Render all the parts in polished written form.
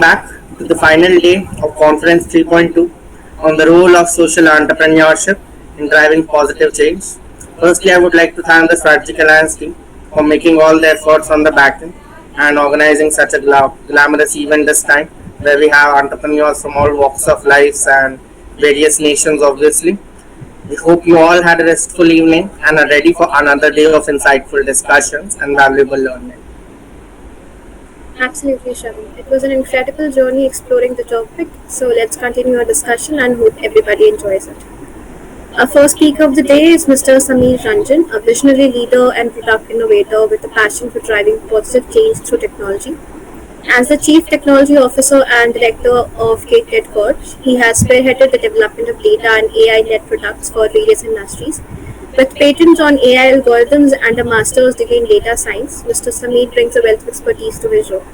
back to the final day of Conference 3.2 on the role of social entrepreneurship in driving positive change. Firstly, I would like to thank the Strategic Alliance team for making all the efforts on the back end and organizing such a glamorous event this time, where we have entrepreneurs from all walks of life and various nations, obviously. We hope you all had a restful evening and are ready for another day of insightful discussions and valuable learning. Absolutely, Sharon. It was an incredible journey exploring the topic, so let's continue our discussion and hope everybody enjoys it. Our first speaker of the day is Mr. Sameer Ranjan, a visionary leader and product innovator with a passion for driving positive change through technology. As the Chief Technology Officer and Director of KitKat Corp, he has spearheaded the development of data and AI-led products for various industries. With patents on AI algorithms and a master's degree in data science, Mr. Sameer brings a wealth of expertise to his role.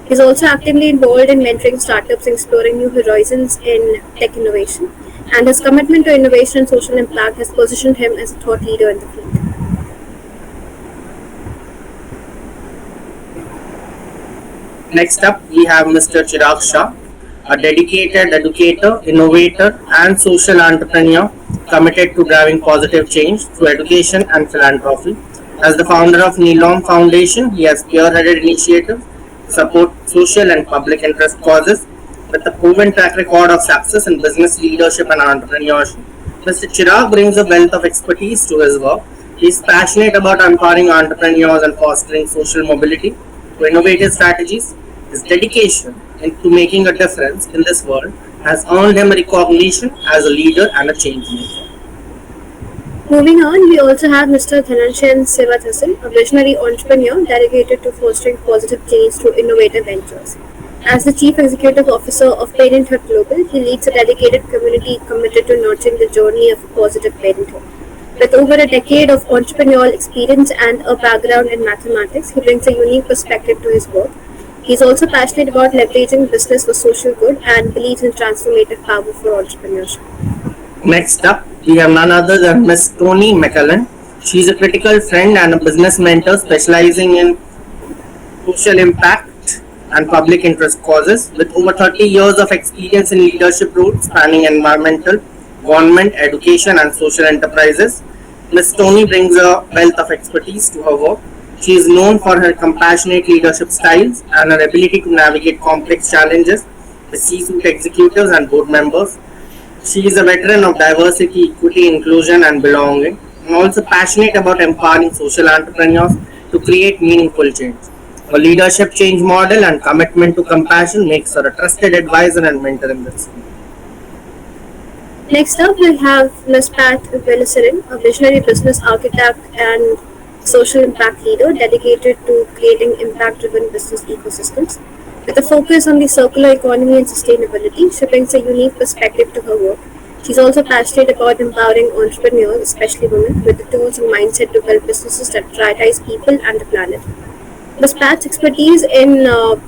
He is also actively involved in mentoring startups and exploring new horizons in tech innovation, and his commitment to innovation and social impact has positioned him as a thought leader in the field. Next up, we have Mr. Chirag Shah, a dedicated educator, innovator, and social entrepreneur committed to driving positive change through education and philanthropy. As the founder of Neelom Foundation, he has spearheaded initiatives to support social and public interest causes with a proven track record of success in business leadership and entrepreneurship. Mr. Chirag brings a wealth of expertise to his work. He is passionate about empowering entrepreneurs and fostering social mobility through innovative strategies. His dedication into making a difference in this world has earned him recognition as a leader and a change maker. Moving on, we also have Mr. Dhananjay Sivathasan, a visionary entrepreneur dedicated to fostering positive change through innovative ventures. As the Chief Executive Officer of Parenthood Global, he leads a dedicated community committed to nurturing the journey of positive parenthood. With over a decade of entrepreneurial experience and a background in mathematics, he brings a unique perspective to his work. He is also passionate about leveraging business for social good and believes in transformative power for entrepreneurship. Next up, we have none other than Miss Toni McCullen. She is a critical friend and a business mentor specializing in social impact and public interest causes. With over 30 years of experience in leadership roles spanning environmental, government, education, and social enterprises, Ms. Toni brings a wealth of expertise to her work. She is known for her compassionate leadership styles and her ability to navigate complex challenges with C-suite executives and board members. She is a veteran of diversity, equity, inclusion, and belonging, and also passionate about empowering social entrepreneurs to create meaningful change. Her leadership change model and commitment to compassion makes her a trusted advisor and mentor in this field. Next up, we have Ms. Pat Velisirin, a visionary business architect and social impact leader dedicated to creating impact-driven business ecosystems. With a focus on the circular economy and sustainability, she brings a unique perspective to her work. She's also passionate about empowering entrepreneurs, especially women, with the tools and mindset to build businesses that prioritize people and the planet. Ms. Pat's expertise in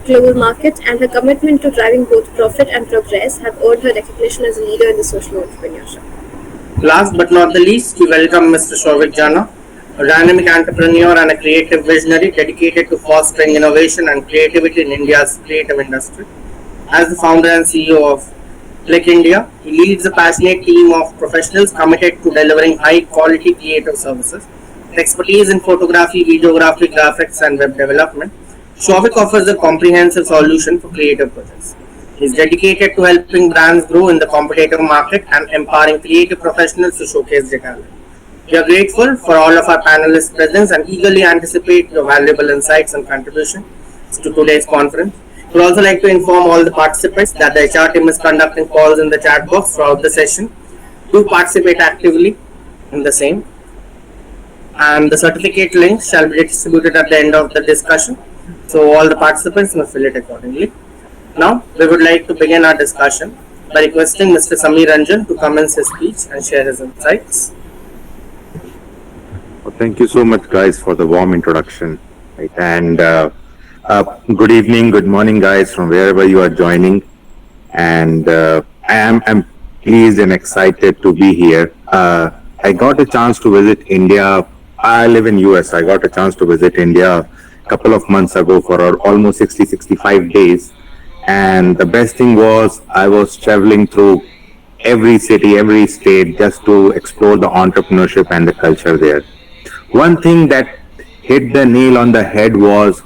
global markets and her commitment to driving both profit and progress have earned her recognition as a leader in the social entrepreneurship. Last but not the least, we welcome Mr. Shouvik Jana, a dynamic entrepreneur and a creative visionary dedicated to fostering innovation and creativity in India's creative industry. As the founder and CEO of Click India, he leads a passionate team of professionals committed to delivering high-quality creative services. With expertise in photography, videography, graphics, and web development, Shouvik offers a comprehensive solution for creative projects. He is dedicated to helping brands grow in the competitive market and empowering creative professionals to showcase their talent. We are grateful for all of our panelists' presence and eagerly anticipate your valuable insights and contributions to today's conference. We would also like to inform all the participants that the HR team is conducting calls in the chat box throughout the session. Do participate actively in the same. And the certificate links shall be distributed at the end of the discussion. So all the participants must fill it accordingly. Now, we would like to begin our discussion by requesting Mr. Sameer Ranjan to commence his speech and share his insights. Thank you so much, guys, for the warm introduction. Right? And good evening, good morning, guys, from wherever you are joining. And I'm pleased and excited to be here. I got a chance to visit India. I live in US. I got a chance to visit India a couple of months ago for almost 65 days. And the best thing was I was traveling through every city, every state just to explore the entrepreneurship and the culture there. One thing that hit the nail on the head was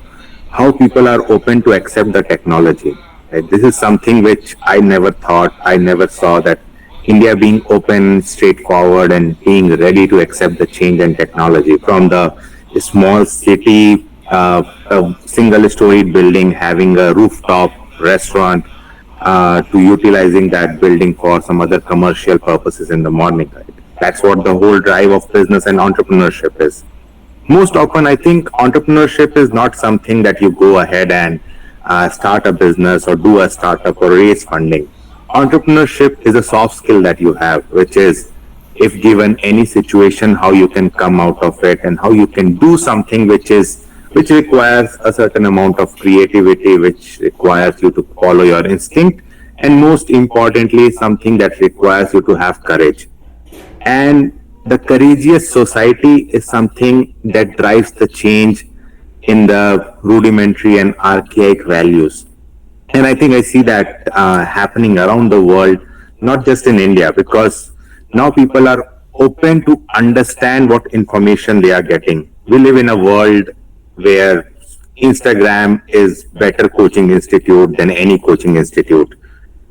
how people are open to accept the technology. Right? This is something which I never thought, I never saw that India being open, straightforward, and being ready to accept the change in technology from the small city, a single storied building having a rooftop restaurant to utilizing that building for some other commercial purposes in the morning. Right? That's what the whole drive of business and entrepreneurship is. Most often, I think entrepreneurship is not something that you go ahead and start a business or do a startup or raise funding. Entrepreneurship is a soft skill that you have, which is, if given any situation, how you can come out of it and how you can do something which requires a certain amount of creativity, which requires you to follow your instinct, and most importantly, something that requires you to have courage. And the courageous society is something that drives the change in the rudimentary and archaic values. And I think I see that happening around the world, not just in India, because now people are open to understand what information they are getting. We live in a world where Instagram is better coaching institute than any coaching institute.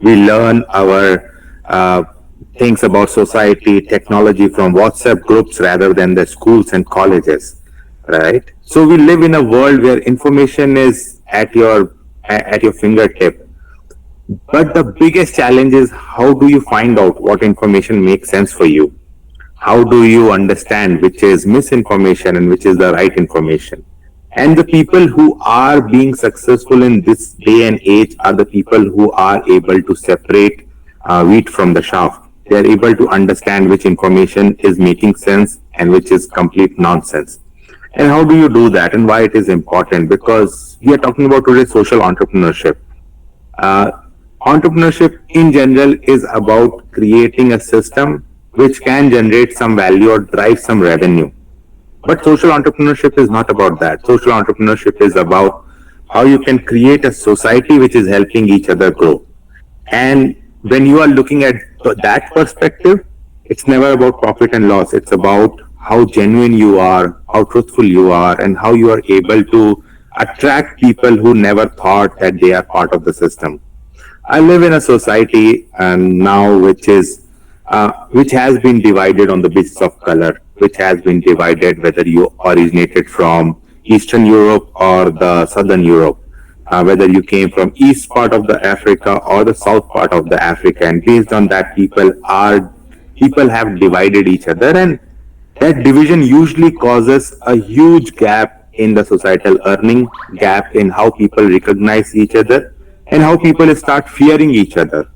We learn our things about society, technology from WhatsApp groups rather than the schools and colleges, right? So we live in a world where information is at your fingertip. But the biggest challenge is, how do you find out what information makes sense for you? How do you understand which is misinformation and which is the right information? And the people who are being successful in this day and age are the people who are able to separate wheat from the chaff. They are able to understand which information is making sense and which is complete nonsense. And how do you do that, and why it is important? Because we are talking about today social entrepreneurship. Uh, Entrepreneurship in general is about creating a system which can generate some value or drive some revenue. But social entrepreneurship is not about that. Social entrepreneurship is about how you can create a society which is helping each other grow. And when you are looking at that perspective, it's never about profit and loss. It's about how genuine you are, how truthful you are, and how you are able to attract people who never thought that they are part of the system. I live in a society now which has been divided on the basis of color, which has been divided whether you originated from Eastern Europe or the Southern Europe, whether you came from East part of the Africa or the South part of the Africa, and based on that, people have divided each other, and that division usually causes a huge gap in the societal earning, gap in how people recognize each other, and how people start fearing each other.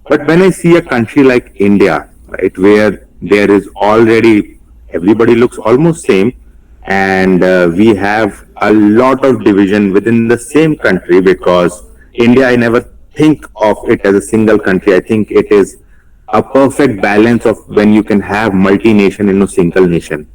But when I see a country like India, right, where there is already, everybody looks almost same, and we have a lot of division within the same country, because India, I never think of it as a single country. I think it is a perfect balance of when you can have multi-nation in a single nation,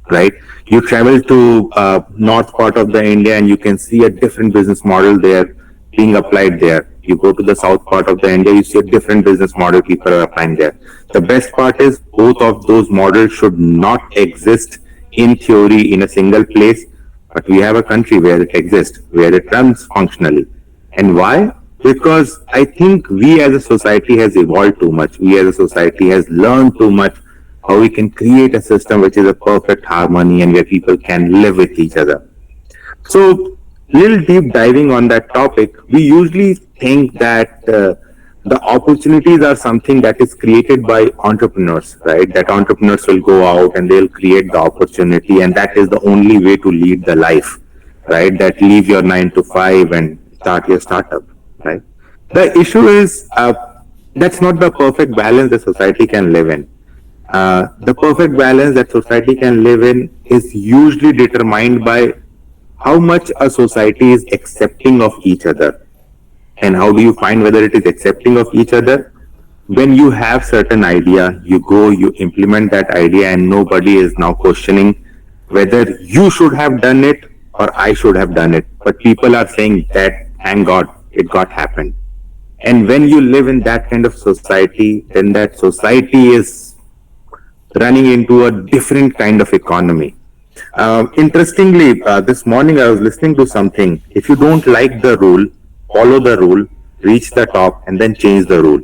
right? You travel to north part of the India and you can see a different business model there being applied there. You go to the south part of the India, you see a different business model people are applying there. The best part is both of those models should not exist in theory in a single place, but we have a country where it exists, where it runs functionally. And why? Because I think we as a society has evolved too much. We as a society has learned too much how we can create a system which is a perfect harmony and where people can live with each other. So, little deep diving on that topic, we usually think that the opportunities are something that is created by entrepreneurs, right? That entrepreneurs will go out and they'll create the opportunity, and that is the only way to lead the life, right? That leave your 9 to 5 and start your startup, right? The issue is that's not the perfect balance that society can live in. The perfect balance that society can live in is usually determined by how much a society is accepting of each other. And how do you find whether it is accepting of each other? When you have certain idea, you go, you implement that idea, and nobody is now questioning whether you should have done it or I should have done it. But people are saying that, thank God, it got happened. And when you live in that kind of society, then that society is running into a different kind of economy. Interestingly, this morning I was listening to something. If you don't like the rule, follow the rule, reach the top, and then change the rule.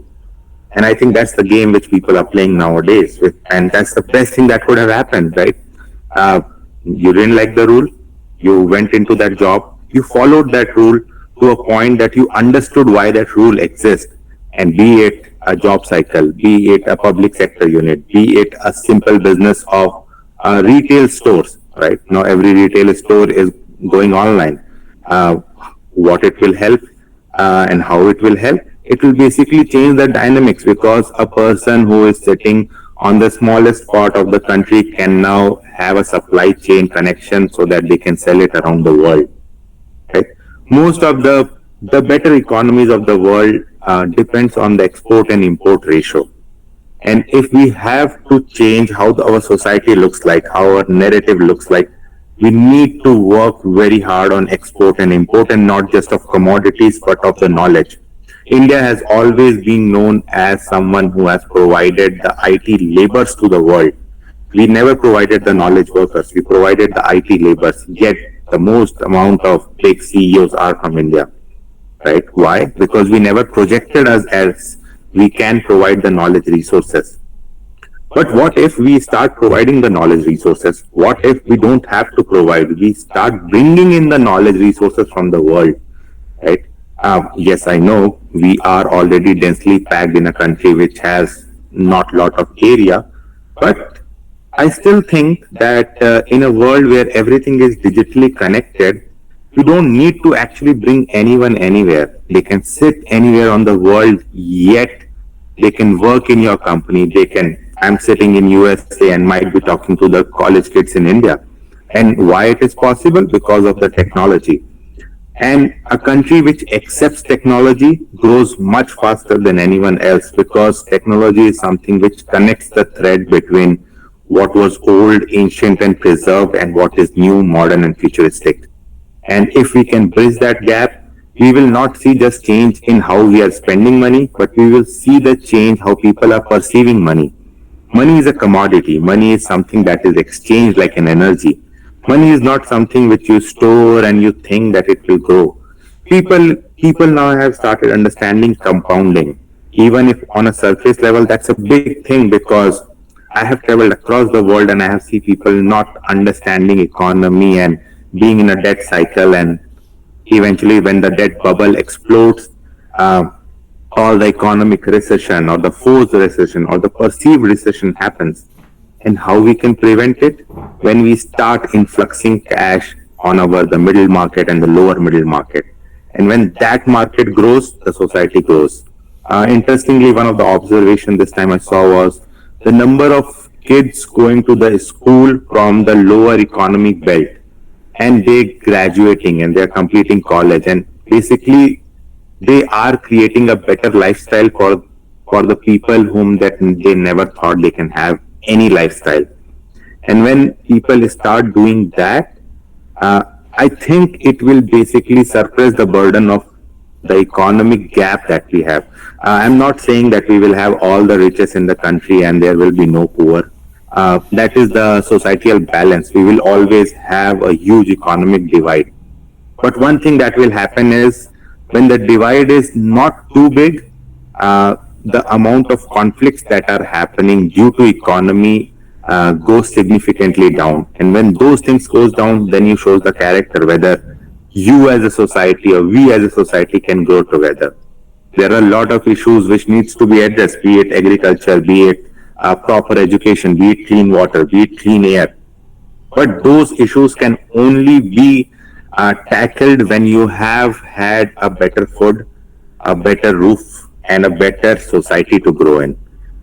And I think that's the game which people are playing nowadays. And that's the best thing that could have happened, right? Uh, you didn't like the rule, you went into that job, you followed that rule to a point that you understood why that rule exists. And be it a job cycle, be it a public sector unit, be it a simple business of retail stores, right? Now every retail store is going online. Uh, what it will help and how it will help, it will basically change the dynamics, because a person who is sitting on the smallest part of the country can now have a supply chain connection so that they can sell it around the world, right? Most of the better economies of the world depends on the export and import ratio. And if we have to change how our society looks like, how our narrative looks like, we need to work very hard on export and import, and not just of commodities, but of the knowledge. India has always been known as someone who has provided the IT laborers to the world. We never provided the knowledge workers, we provided the IT laborers, yet the most amount of big CEOs are from India, right? Why? Because we never projected us as we can provide the knowledge resources. But what if we start providing the knowledge resources? What if we don't have to provide? We start bringing in the knowledge resources from the world, right? Yes, I know we are already densely packed in a country which has not lot of area, but I still think that in a world where everything is digitally connected, you don't need to actually bring anyone anywhere. They can sit anywhere on the world, yet they can work in your company. I'm sitting in USA and might be talking to the college kids in India. And why it is possible? Because of the technology. And a country which accepts technology grows much faster than anyone else, because technology is something which connects the thread between what was old, ancient, and preserved, and what is new, modern, and futuristic. And if we can bridge that gap, we will not see just change in how we are spending money, but we will see the change how people are perceiving money. Money is a commodity. Money is something that is exchanged like an energy. Money is not something which you store and you think that it will grow. People now have started understanding compounding. Even if on a surface level, that's a big thing, because I have traveled across the world and I have seen people not understanding economy and being in a debt cycle, and eventually when the debt bubble explodes, all the economic recession or the forced recession or the perceived recession happens. And how we can prevent it? When we start influxing cash on the middle market and the lower middle market. And when that market grows, the society grows. Interestingly, one of the observations this time I saw was the number of kids going to the school from the lower economic belt, and they graduating and they're completing college, and basically they are creating a better lifestyle for the people whom that they never thought they can have any lifestyle. And when people start doing that, I think it will basically suppress the burden of the economic gap that we have. I'm not saying that we will have all the riches in the country and there will be no poor. That is the societal balance. We will always have a huge economic divide. But one thing that will happen is, when the divide is not too big, the amount of conflicts that are happening due to economy goes significantly down. And when those things goes down, then you show the character whether you as a society or we as a society can grow together. There are a lot of issues which needs to be addressed, be it agriculture, be it proper education, be it clean water, be it clean air. But those issues can only be tackled when you have had a better food, a better roof, and a better society to grow in.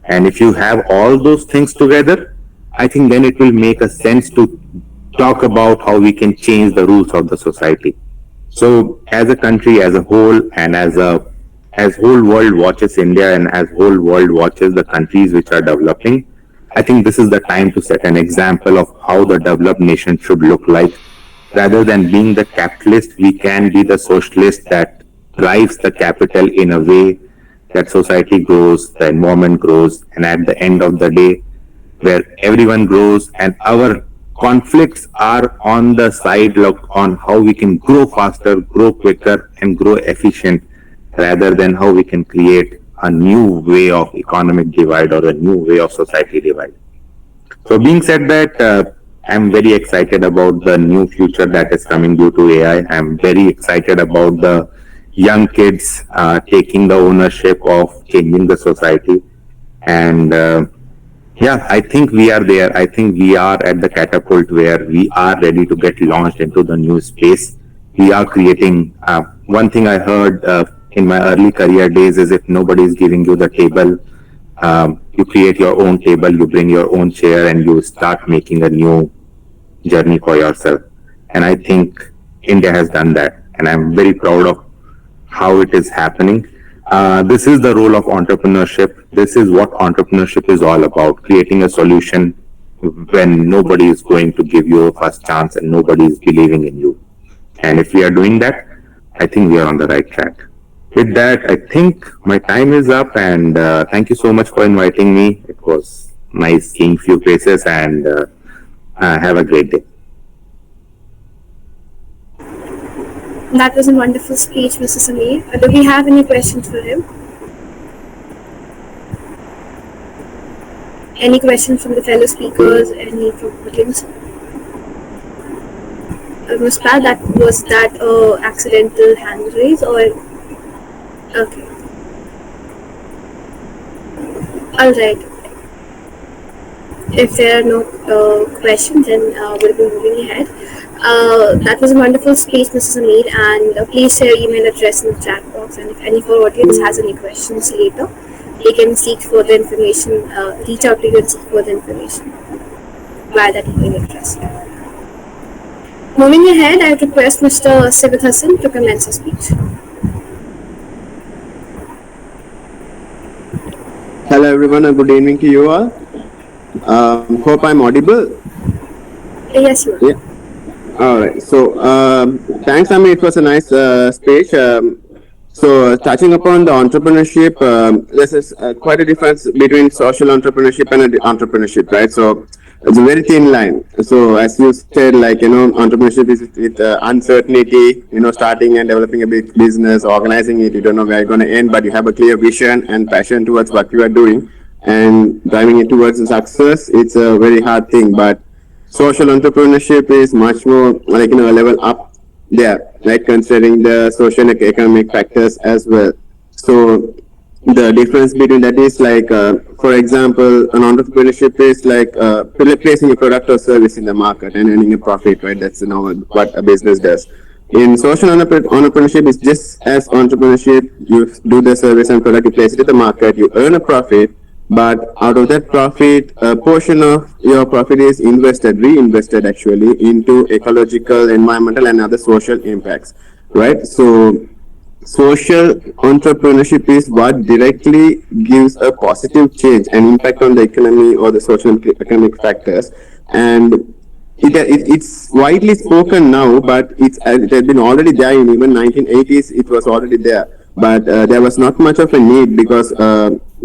And if you have all those things together, I think then it will make a sense to talk about how we can change the rules of the society. So as a country as a whole, and as whole world watches India, and as whole world watches the countries which are developing, I think this is the time to set an example of how the developed nation should look like. Rather than being the capitalist, we can be the socialist that drives the capital in a way that society grows, the environment grows, and at the end of the day, where everyone grows and our conflicts are on the side look on how we can grow faster, grow quicker, and grow efficient rather than how we can create a new way of economic divide or a new way of society divide. So, being said that, I'm very excited about the new future that is coming due to AI. I'm very excited about the young kids taking the ownership of changing the society. And yeah, I think we are there. I think we are at the catapult where we are ready to get launched into the new space. We are creating. One thing I heard in my early career days is if nobody is giving you the table, you create your own table, you bring your own chair, and you start making a new journey for yourself. And I think India has done that, and I'm very proud of how it is happening. This is the role of entrepreneurship. This is what entrepreneurship is all about, creating a solution when nobody is going to give you a first chance and nobody is believing in you. And if we are doing that, I think we are on the right track. With that, I think my time is up, and thank you so much for inviting me. It was nice seeing few faces, and have a great day. That was a wonderful speech, Mr. Sameer. Do we have any questions for him? Any questions from the fellow speakers? Any from audience? Muspa, that was that accidental hand raise or okay? All right. If there are no questions, then we'll be moving ahead. That was a wonderful speech, Mrs. Sameer, and please share your email address in the chat box. And if any of our audience has any questions later, they can seek further information, reach out to you and seek further information via that email address. Moving ahead, I would request Mr. Sibit Hassan to commence his speech. Hello everyone, and good evening to you all. Hope I'm audible. Yes, you are. Yeah. All right. So thanks, Ami. It was a nice speech. So touching upon the entrepreneurship, this is quite a difference between social entrepreneurship and entrepreneurship, right? So it's a very thin line. So as you said, like, entrepreneurship is with uncertainty, starting and developing a big business, organizing it. You don't know where you're going to end, but you have a clear vision and passion towards what you are doing and driving it towards success. It's a very hard thing, but social entrepreneurship is much more like, a level up there, like considering the social and economic factors as well. So the difference between that is like, for example, an entrepreneurship is like placing a product or service in the market and earning a profit, right? That's what a business does. In social entrepreneurship, it's just as entrepreneurship. You do the service and product, you place it in the market, you earn a profit, but out of that profit, a portion of your profit is reinvested actually into ecological, environmental, and other social impacts, right? So social entrepreneurship is what directly gives a positive change and impact on the economy or the social and economic factors. And it's widely spoken now, but it has been already there in even 1980s. It was already there, but there was not much of a need because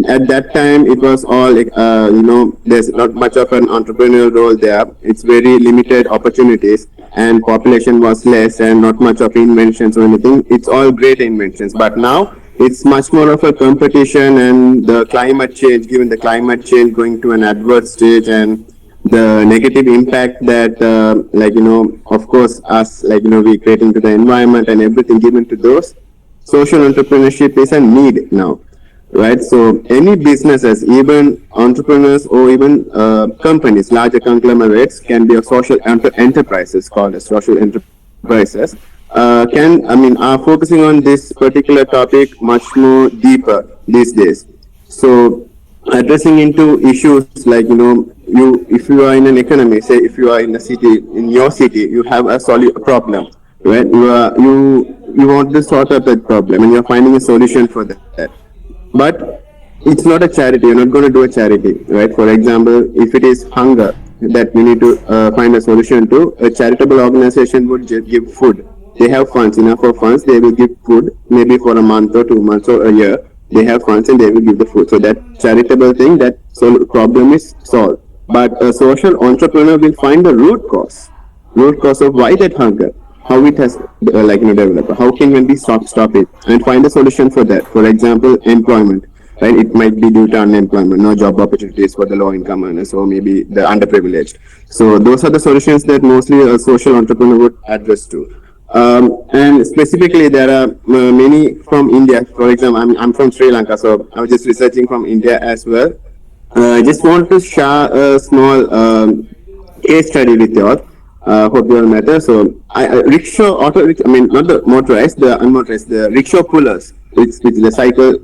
at that time it was all there's not much of an entrepreneurial role there. It's very limited opportunities, and population was less, and not much of inventions or anything. It's all great inventions, but now it's much more of a competition, and the climate change, given the climate change going to an adverse stage, and the negative impact that of course us we creating to the environment and everything given to those, social entrepreneurship is a need now, right? So any businesses, even entrepreneurs or even companies, larger conglomerates can be a social enterprises called as social enterprises are focusing on this particular topic much more deeper these days. So addressing into issues like if you are in an economy, say if you are in a city, in your city you have a problem, right? You want to sort out that problem and you're finding a solution for that, but it's not a charity. You're not going to do a charity, right? For example, if it is hunger that you need to find a solution to, a charitable organization would give food they have funds, enough of funds, they will give food maybe for a month or 2 months or a year. They have funds and they will give the food. So that charitable thing, that problem is solved. But a social entrepreneur will find the root cause of why that hunger, how it has developed, how can we stop it, and find a solution for that. For example, employment, right? It might be due to unemployment, no job opportunities for the low income earners or maybe the underprivileged. So those are the solutions that mostly a social entrepreneur would address to. And specifically, there are many from India. For example, I'm from Sri Lanka, so I was just researching from India as well. I just want to share a small case study with you all. Hope you all matter. So, rickshaw, I mean, not the motorized, the unmotorized, the rickshaw pullers, which the cycle,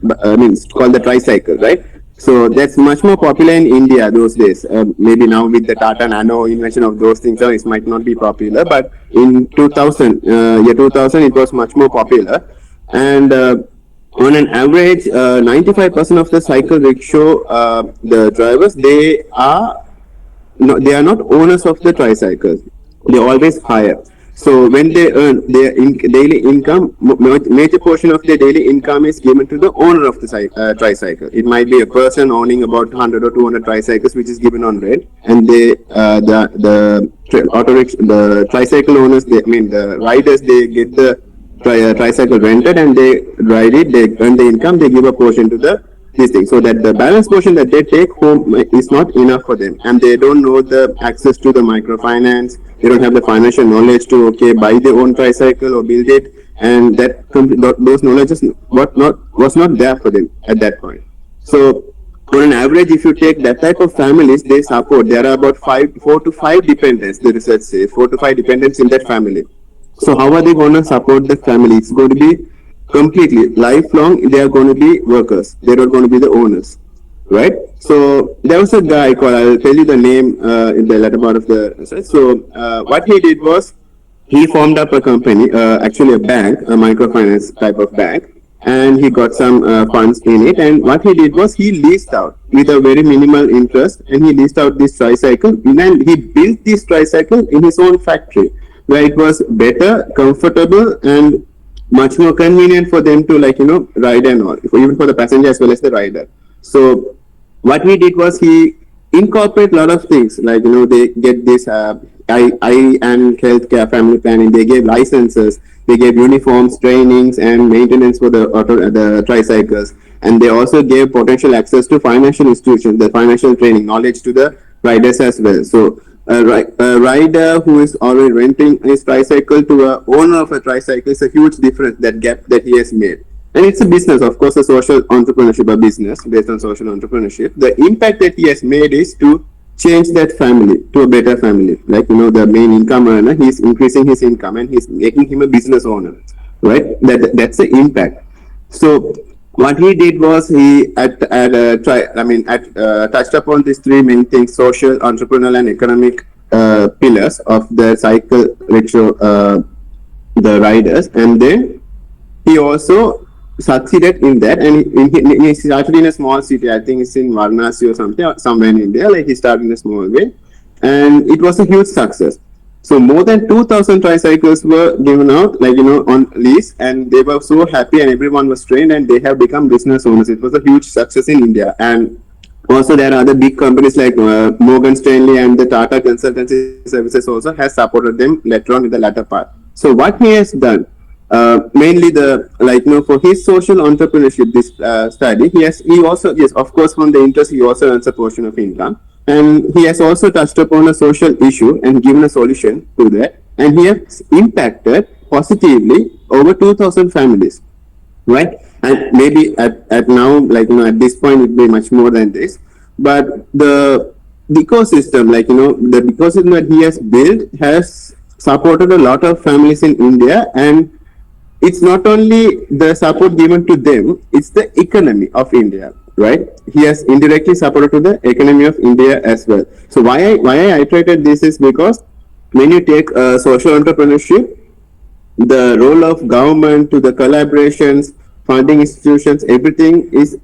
it's called the tricycle, right? So that's much more popular in India those days. Maybe now with the Tata Nano invention of those things, it might not be popular. But in 2000, year 2000, it was much more popular. And on an average, 95% of the cycle rickshaw, the drivers, they are not owners of the tricycles. They always hire. So when they earn their daily income, major portion of their daily income is given to the owner of the tricycle. It might be a person owning about 100 or 200 tricycles, which is given on rent, and the tricycle owners, the riders, they get the tricycle rented and they ride it. They earn the income. They give a portion to this thing, so that the balance portion that they take home is not enough for them, and they don't know the access to the microfinance. They don't have the financial knowledge to buy their own tricycle or build it, and those knowledge was not there for them at that point. So on an average, if you take that type of families, there are about 4 to 5 dependents. The research says 4 to 5 dependents in that family. So how are they going to support the family? It's going to be completely lifelong. They are going to be workers. They're not going to be the owners, right? So there was a guy called, I'll tell you the name in the latter part of the research. So what he did was he formed up a company, actually a bank, a microfinance type of bank, and he got some funds in it. And what he did was he leased out with a very minimal interest, and he leased out this tricycle, and he built this tricycle in his own factory, where it was better, comfortable, and much more convenient for them to ride and all, even for the passenger as well as the rider. So what he did was he incorporate a lot of things, they get this eye and healthcare, family planning. They gave licenses, they gave uniforms, trainings, and maintenance for the tricycles, and they also gave potential access to financial institutions, the financial training, knowledge to the riders as well. So a rider who is already renting his tricycle to a owner of a tricycle is a huge difference, that gap that he has made. And it's a business, of course, a social entrepreneurship, a business based on social entrepreneurship. The impact that he has made is to change that family to a better family. The main income earner, he's increasing his income and he's making him a business owner, right? That's the impact. So what he did was he touched upon these 3 main things: social, entrepreneurial, and economic pillars of the cycle rickshaw, the riders. And then he also succeeded in that, and he started in a small city. I think it's in Varanasi or something, somewhere in India. He started in a small way, and it was a huge success. So more than 2,000 tricycles were given out, on lease, and they were so happy, and everyone was trained, and they have become business owners. It was a huge success in India. And also there are other big companies like Morgan Stanley and the Tata Consultancy Services also has supported them later on in the latter part. So what he has done, mainly for his social entrepreneurship, this study, he also, yes, of course, from the interest, he also earns a portion of income. And he has also touched upon a social issue and given a solution to that. And he has impacted positively over 2,000 families, right? And maybe at now, at this point, it will be much more than this. But the ecosystem, the ecosystem that he has built has supported a lot of families in India. And it's not only the support given to them, it's the economy of India, right? He has indirectly supported to the economy of India as well. So why I iterated this is because when you take social entrepreneurship, the role of government to the collaborations, funding institutions, everything is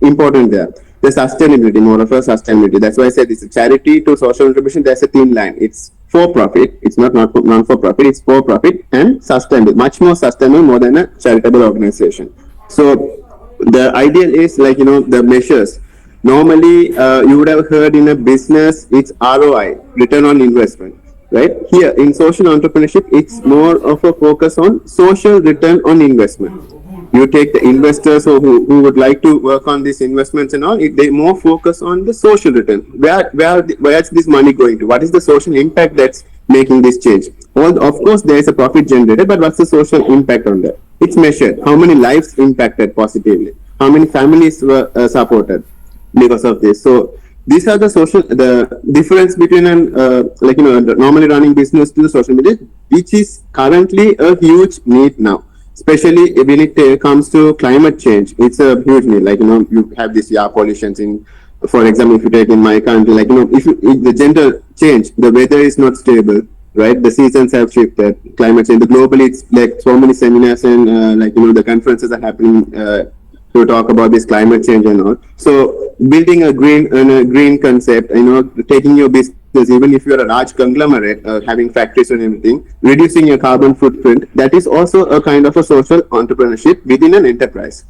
important there. The sustainability, more of a sustainability. That's why I said it's a charity to social entrepreneurship. There's a thin line. It's for profit. It's not non for profit. It's for profit and sustainable, much more sustainable more than a charitable organization. So the ideal is like the measures. Normally, you would have heard in a business it's ROI, return on investment, right? Here in social entrepreneurship, it's more of a focus on social return on investment. You take the investors who would like to work on these investments and all, they more focus on the social return. Where's this money going to? What is the social impact that's making this change? Well, of course, there is a profit generated, but what's the social impact on that? It's measured. How many lives impacted positively? How many families were supported because of this? So these are the difference between an normally running business to the social media, which is currently a huge need now, especially when it comes to climate change. It's a huge need. You have this air pollutions in, for example, if you take in my country, if the gender change, the weather is not stable, right? The seasons have shifted, climate change. Globally, it's like so many seminars and the conferences are happening to talk about this climate change and all. So building a green concept, taking your business, even if you're a large conglomerate, having factories and everything, reducing your carbon footprint, that is also a kind of a social entrepreneurship within an enterprise.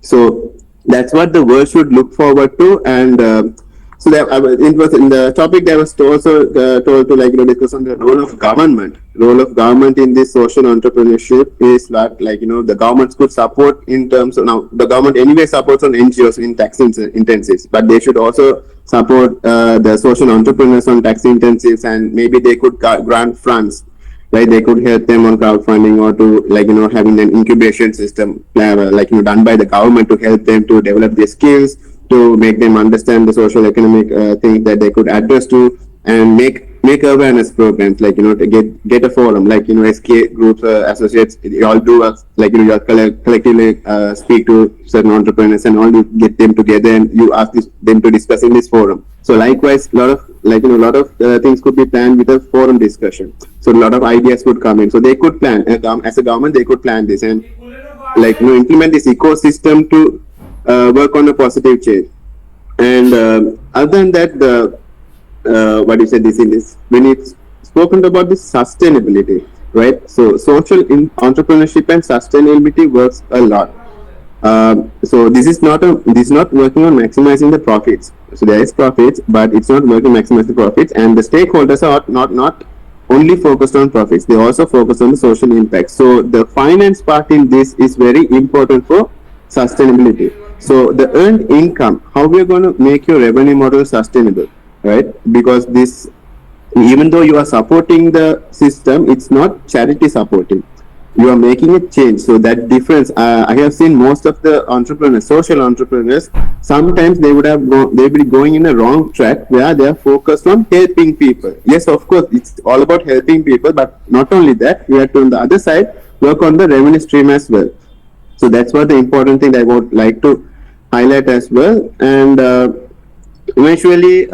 So that's what the world should look forward to. And so that it was in the topic that was also told to discuss on the role of government. Role of government in this social entrepreneurship is that the governments could support in terms of, now the government anyway supports on NGOs in tax intensives, but they should also support the social entrepreneurs on tax intensives, and maybe they could grant funds, right? They could help them on crowdfunding or to having an incubation system done by the government to help them to develop their skills, to make them understand the social economic things that they could address to, and make awareness programs, to get a forum, SK groups, associates, you all do you all collectively speak to certain entrepreneurs and all, you get them together and you ask them to discuss in this forum. So likewise, lot of things could be planned with a forum discussion. So a lot of ideas would come in. So they could plan as a government, they could plan this and implement this ecosystem to work on a positive change. And other than that, what you said, this when it's spoken about this sustainability, right? So social entrepreneurship and sustainability works a lot. So this is not working on maximizing the profits. So there is profits, but it's not working on maximizing the profits. And the stakeholders are not only focused on profits; they also focus on the social impact. So the finance part in this is very important for sustainability. So the earned income, how we are going to make your revenue model sustainable, right? Because this, even though you are supporting the system, it's not charity supporting. You are making a change. So that difference, I have seen most of the entrepreneurs, social entrepreneurs, sometimes they will be going in a wrong track where they are focused on helping people. Yes, of course, it's all about helping people, but not only that, we have to on the other side work on the revenue stream as well. So that's what the important thing I would like to highlight as well. And eventually,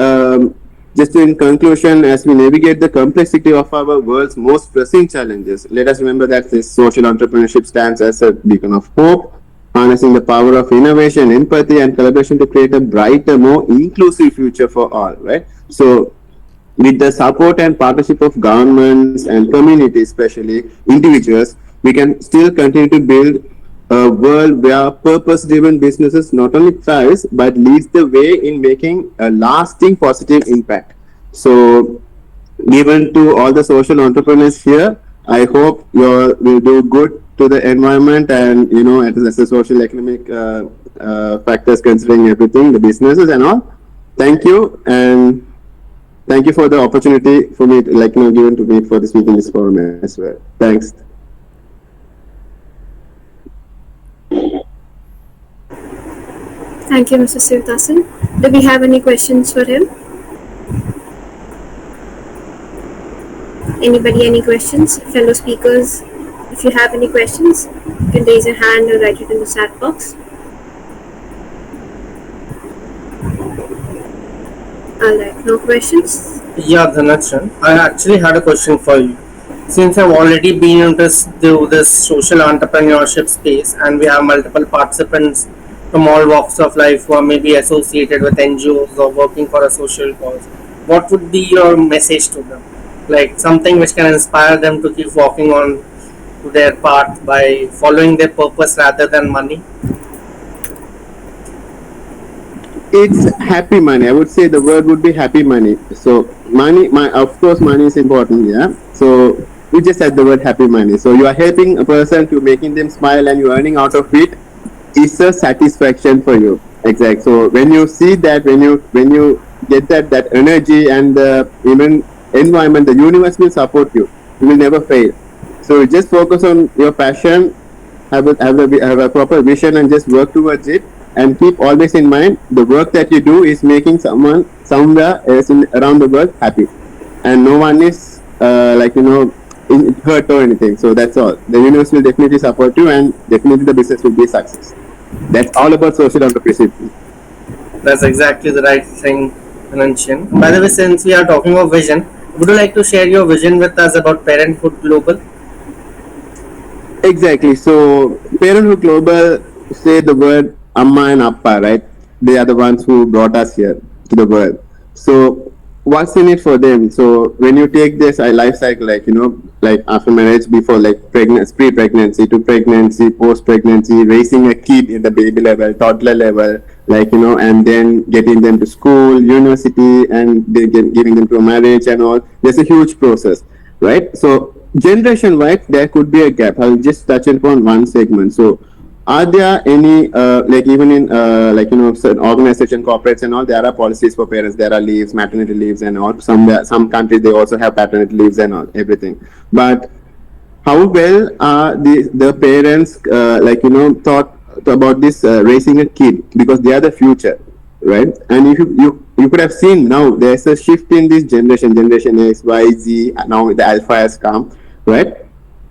just in conclusion, as we navigate the complexity of our world's most pressing challenges, let us remember that this social entrepreneurship stands as a beacon of hope, harnessing the power of innovation, empathy, and collaboration to create a brighter, more inclusive future for all, right? So with the support and partnership of governments and communities, especially individuals, we can still continue to build a world where purpose-driven businesses not only thrives but leads the way in making a lasting positive impact. So, given to all the social entrepreneurs here, I hope you will do good to the environment and as a social economic factors considering everything, the businesses and all. Thank you, and thank you for the opportunity for me, given to me for speaking in this forum as well. Thanks. Thank you, Mr. Sivdasan. Do we have any questions for him? Anybody, any questions? Fellow speakers, if you have any questions, you can raise your hand or write it in the chat box. Alright, no questions? Yeah, Dhanachan, I actually had a question for you. Since I've already been into this social entrepreneurship space, and we have multiple participants from all walks of life who are maybe associated with NGOs or working for a social cause, what would be your message to them? like something which can inspire them to keep walking on to their path by following their purpose rather than money? It's happy money. I would say the word would be happy money. So money, of course, money is important. Yeah. So we just said the word happy money. So you are helping a person to making them smile, and you're earning out of it. It's a satisfaction for you. Exactly. So when you see that, when you get that energy and the even environment, the universe will support you. You will never fail. So just focus on your passion, have a proper vision, and just work towards it. And keep always in mind the work that you do is making someone somewhere else around the world happy, and no one is hurt or anything. So that's all. The universe will definitely support you, and definitely the business will be a success. That's all about social entrepreneurship. That's exactly the right thing to mention. By the way, since we are talking about vision, would you like to share your vision with us about Parenthood Global? Exactly. So Parenthood Global say the word Amma and Appa, right? They are the ones who brought us here to the world. So what's in it for them? So when you take this life cycle, like after marriage, before like pregnancy, pre-pregnancy to pregnancy, post-pregnancy, raising a kid in the baby level, toddler level, and then getting them to school, university, and giving them to a marriage and all. There's a huge process, right? So generation wise there could be a gap. I'll just touch upon one segment. So are there any even in certain organization, corporates and all, there are policies for parents, there are leaves, maternity leaves and all. Some countries they also have paternity leaves and all, everything. But how well are the parents thought about this raising a kid, because they are the future, right? And if you could have seen now there's a shift in this generation X, Y, Z, and now the alpha has come, right?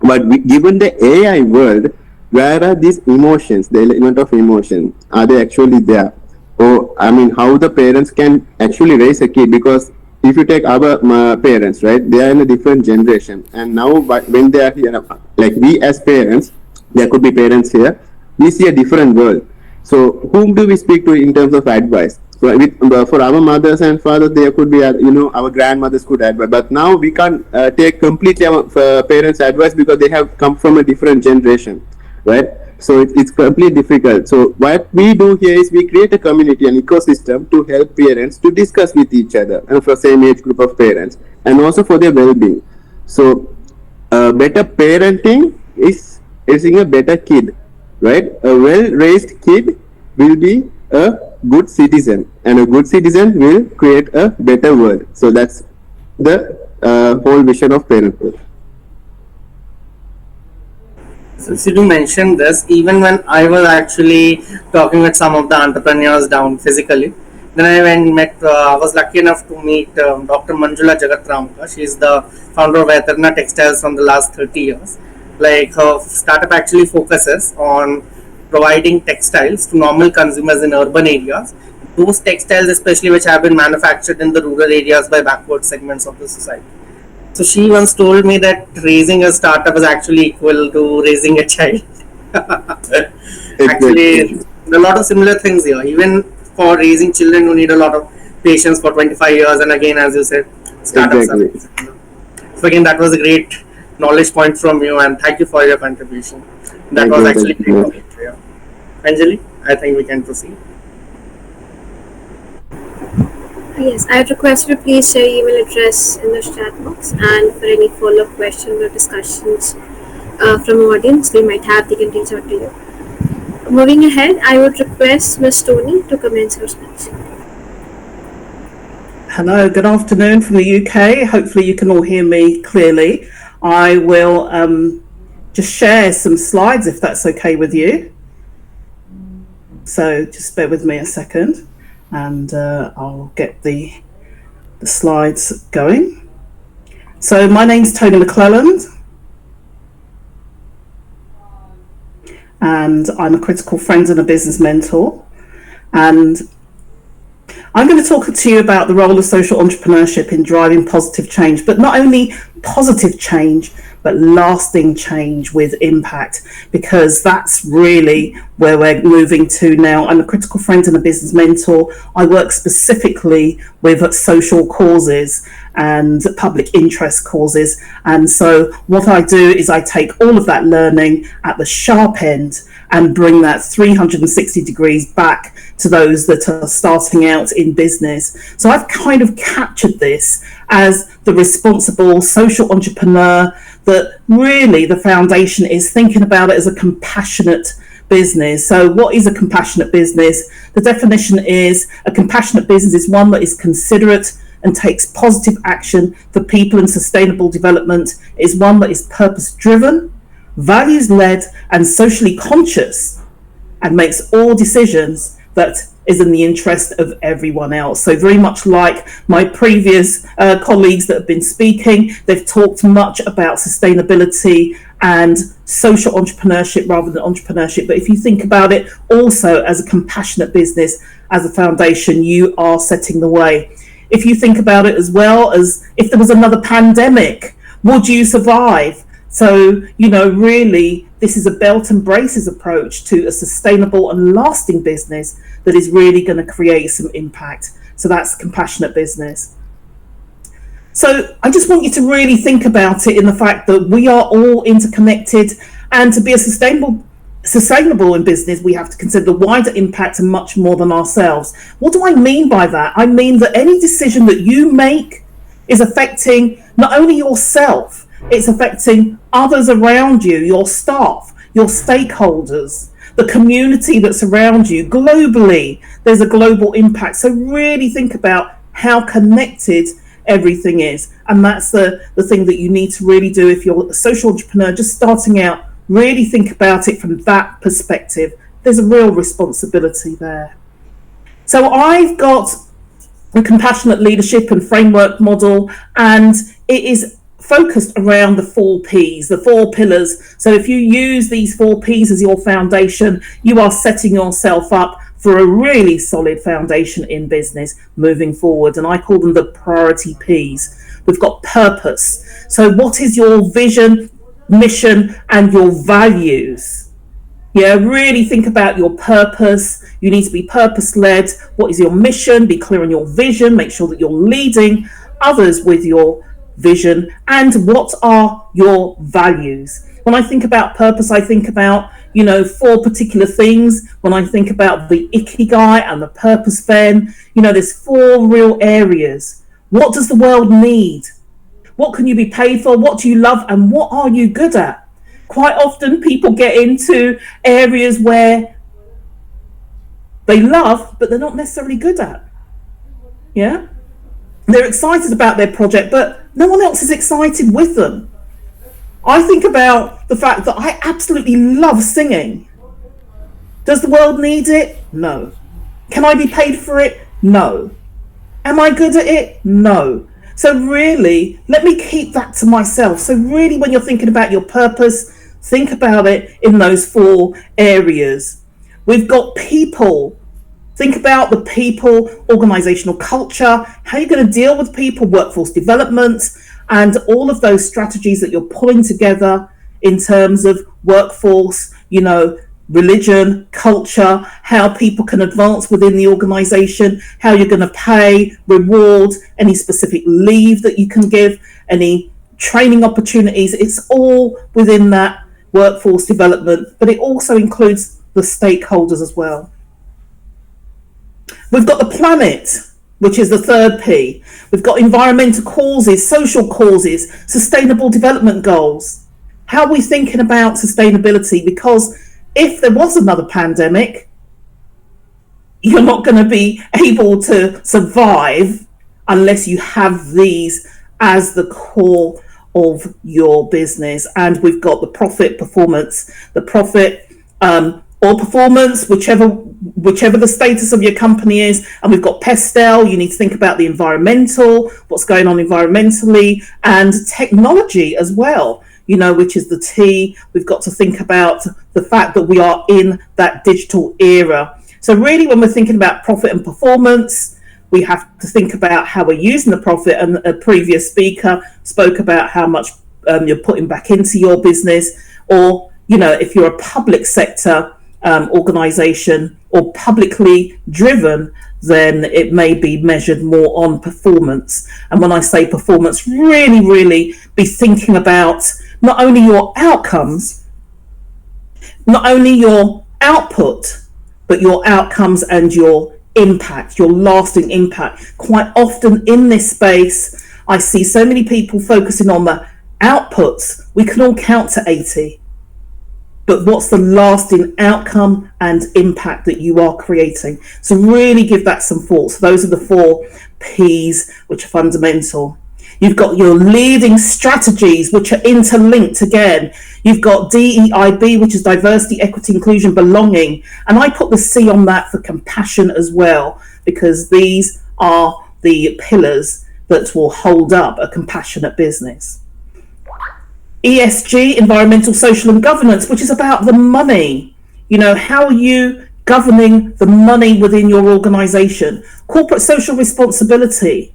But given the AI world, where are these emotions, the element of emotion, are they actually there? Or I mean, how the parents can actually raise a kid? Because if you take our parents, right, they are in a different generation, and now when they are here, like we as parents, there could be parents here, we see a different world. So whom do we speak to in terms of advice? For our mothers and fathers, there could be our grandmothers could advise, but now we can't take completely our parents' advice because they have come from a different generation, right? So it's completely difficult. So what we do here is we create a community, an ecosystem to help parents to discuss with each other, and for same age group of parents, and also for their well-being. So better parenting is raising a better kid, right? A well-raised kid will be a good citizen, and a good citizen will create a better world. So that's the whole vision of parenthood. Since you do mention this, even when I was actually talking with some of the entrepreneurs down physically, then I went met. I was lucky enough to meet Dr. Manjula Jagatramka. She is the founder of Eterna Textiles from the last 30 years. Like her startup actually focuses on providing textiles to normal consumers in urban areas. Those textiles, especially which have been manufactured in the rural areas by backward segments of the society. So she once told me that raising a startup is actually equal to raising a child. Actually, a lot of similar things here. Even for raising children, you need a lot of patience for 25 years. And again, as you said, startups. Exactly. So again, that was a great knowledge point from you, and thank you for your contribution. That Thank was you, actually thank you. great. Yeah. Anjali, I think we can proceed. Yes, I would request you to please share your email address in the chat box, and for any follow-up questions or discussions from our audience we might have, they can reach out to you. Moving ahead, I would request Ms. Tony to commence her speech. Hello, good afternoon from the UK. Hopefully you can all hear me clearly. I will just share some slides if that's okay with you. So just bear with me a second and I'll get the slides going. So my name's Tony McClelland and I'm a critical friend and a business mentor, and I'm going to talk to you about the role of social entrepreneurship in driving positive change, but not only positive change, but but lasting change with impact, because that's really where we're moving to now. I'm a critical friend and a business mentor. I work specifically with social causes and public interest causes. And so what I do is I take all of that learning at the sharp end and bring that 360 degrees back to those that are starting out in business. So I've kind of captured this as the responsible social entrepreneur, that really the foundation is thinking about it as a compassionate business. So what is a compassionate business? The definition is a compassionate business is one that is considerate and takes positive action for people and sustainable development. It is one that is purpose driven, values led and socially conscious, and makes all decisions that is in the interest of everyone else. So very much like my previous colleagues that have been speaking, they've talked much about sustainability and social entrepreneurship rather than entrepreneurship. But if you think about it also as a compassionate business, as a foundation, you are setting the way. If you think about it as well as if there was another pandemic, would you survive? So, really, this is a belt and braces approach to a sustainable and lasting business that is really going to create some impact. So that's compassionate business. So I just want you to really think about it in the fact that we are all interconnected, and to be a sustainable in business, we have to consider the wider impact and much more than ourselves. What do I mean by that? I mean that any decision that you make is affecting not only yourself, it's affecting others around you, your staff, your stakeholders, the community that surrounds you. Globally, there's a global impact. So really think about how connected everything is. And that's the thing that you need to really do if you're a social entrepreneur just starting out. Really think about it from that perspective. There's a real responsibility there. So I've got a compassionate leadership and framework model, and it is focused around the 4 Ps, the 4 pillars. So if you use these 4 Ps as your foundation, you are setting yourself up for a really solid foundation in business moving forward. And I call them the priority Ps. We've got purpose. So what is your vision, mission, and your values? Yeah, really think about your purpose. You need to be purpose-led. What is your mission? Be clear on your vision. Make sure that you're leading others with your vision. And what are your values? When I think about purpose, I think about 4 particular things. When I think about the Ikigai and the purpose Venn, there's 4 real areas. What does the world need? What can you be paid for? What do you love? And what are you good at? Quite often people get into areas where they love, but they're not necessarily good at. Yeah? They're excited about their project, but no one else is excited with them. I think about the fact that I absolutely love singing. Does the world need it? No. Can I be paid for it? No. Am I good at it? No. So really, let me keep that to myself. So really, when you're thinking about your purpose, think about it in those 4 areas. We've got people. Think about the people, organizational culture, how you're going to deal with people, workforce development, and all of those strategies that you're pulling together in terms of workforce, religion, culture, how people can advance within the organization, how you're going to pay, reward, any specific leave that you can give, any training opportunities. It's all within that workforce development, but it also includes the stakeholders as well. We've got the planet, which is the 3rd P. We've got environmental causes, social causes, sustainable development goals. How are we thinking about sustainability? Because if there was another pandemic, you're not going to be able to survive unless you have these as the core of your business. And we've got the profit, performance, the profit or performance, whichever the status of your company is. And we've got PESTEL. You need to think about the environmental, what's going on environmentally, and technology as well, which is the T. We've got to think about the fact that we are in that digital era. So really, when we're thinking about profit and performance, we have to think about how we're using the profit. And a previous speaker spoke about how much you're putting back into your business, or if you're a public sector organization or publicly driven, then it may be measured more on performance. And when I say performance, really be thinking about not only your outcomes, not only your output, but your outcomes and your impact, your lasting impact. Quite often in this space, I see so many people focusing on the outputs. We can all count to 80. But what's the lasting outcome and impact that you are creating? So really give that some thought. So those are the 4 P's, which are fundamental. You've got your leading strategies, which are interlinked again. You've got DEIB, which is diversity, equity, inclusion, belonging. And I put the C on that for compassion as well, because these are the pillars that will hold up a compassionate business. ESG, environmental, social and governance, which is about the money. How are you governing the money within your organization? Corporate social responsibility.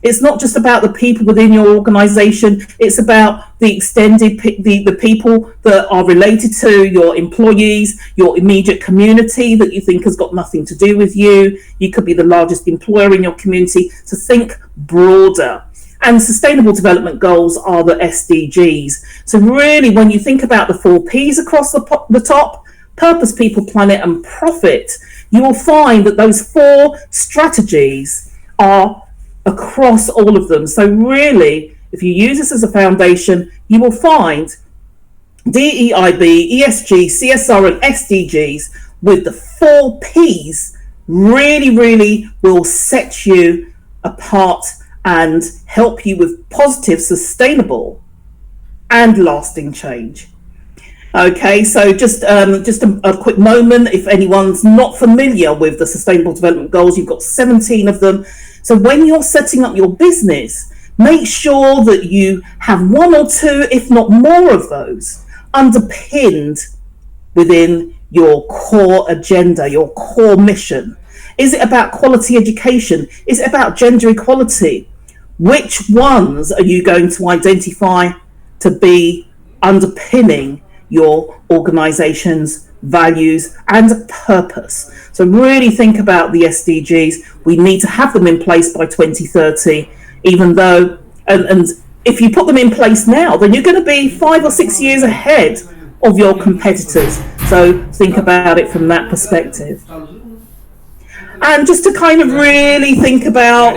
It's not just about the people within your organization. It's about the extended, the people that are related to your employees, your immediate community that you think has got nothing to do with you. You could be the largest employer in your community. So think broader. And sustainable development goals are the SDGs. So really, when you think about the 4 Ps across the top, purpose, people, planet, and profit, you will find that those 4 strategies are across all of them. So really, if you use this as a foundation, you will find DEIB, ESG, CSR, and SDGs with the 4 Ps really will set you apart and help you with positive, sustainable, and lasting change. Okay, so just a quick moment. If anyone's not familiar with the Sustainable Development Goals, you've got 17 of them. So when you're setting up your business, make sure that you have 1 or 2, if not more of those, underpinned within your core agenda, your core mission. Is it about quality education? Is it about gender equality? Which ones are you going to identify to be underpinning your organization's values and purpose? So really think about the SDGs. We need to have them in place by 2030, even though, and if you put them in place now, then you're going to be 5 or 6 years ahead of your competitors. So think about it from that perspective. And just to kind of really think about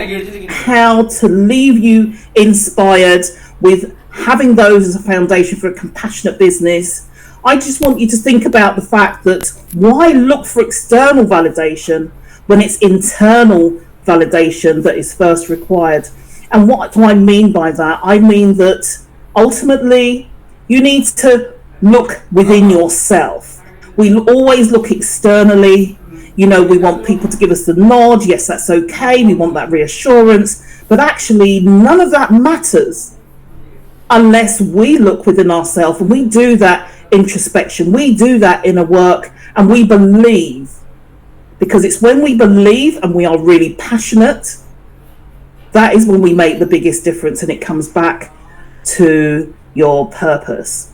how to leave you inspired with having those as a foundation for a compassionate business, I just want you to think about the fact that why look for external validation when it's internal validation that is first required? And what do I mean by that? I mean that ultimately you need to look within yourself. We always look externally. We want people to give us the nod. Yes, that's okay. We want that reassurance. But actually, none of that matters unless we look within ourselves and we do that introspection. We do that inner work and we believe. Because it's when we believe and we are really passionate, that is when we make the biggest difference, and it comes back to your purpose.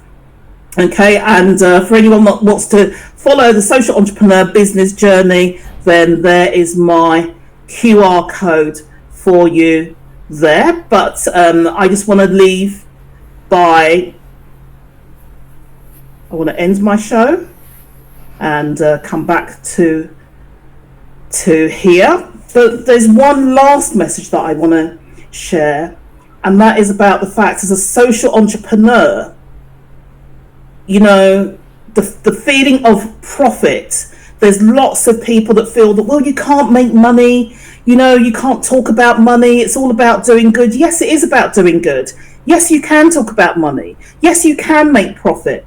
Okay, and for anyone that wants to follow the social entrepreneur business journey, then there is my QR code for you there. But I just want to leave by, I want to end my show and come back to here. But there's one last message that I want to share, and that is about the fact as a social entrepreneur, the feeling of profit. There's lots of people that feel that, well, you can't make money, you can't talk about money, it's all about doing good. Yes, it is about doing good. Yes, you can talk about money. Yes, you can make profit.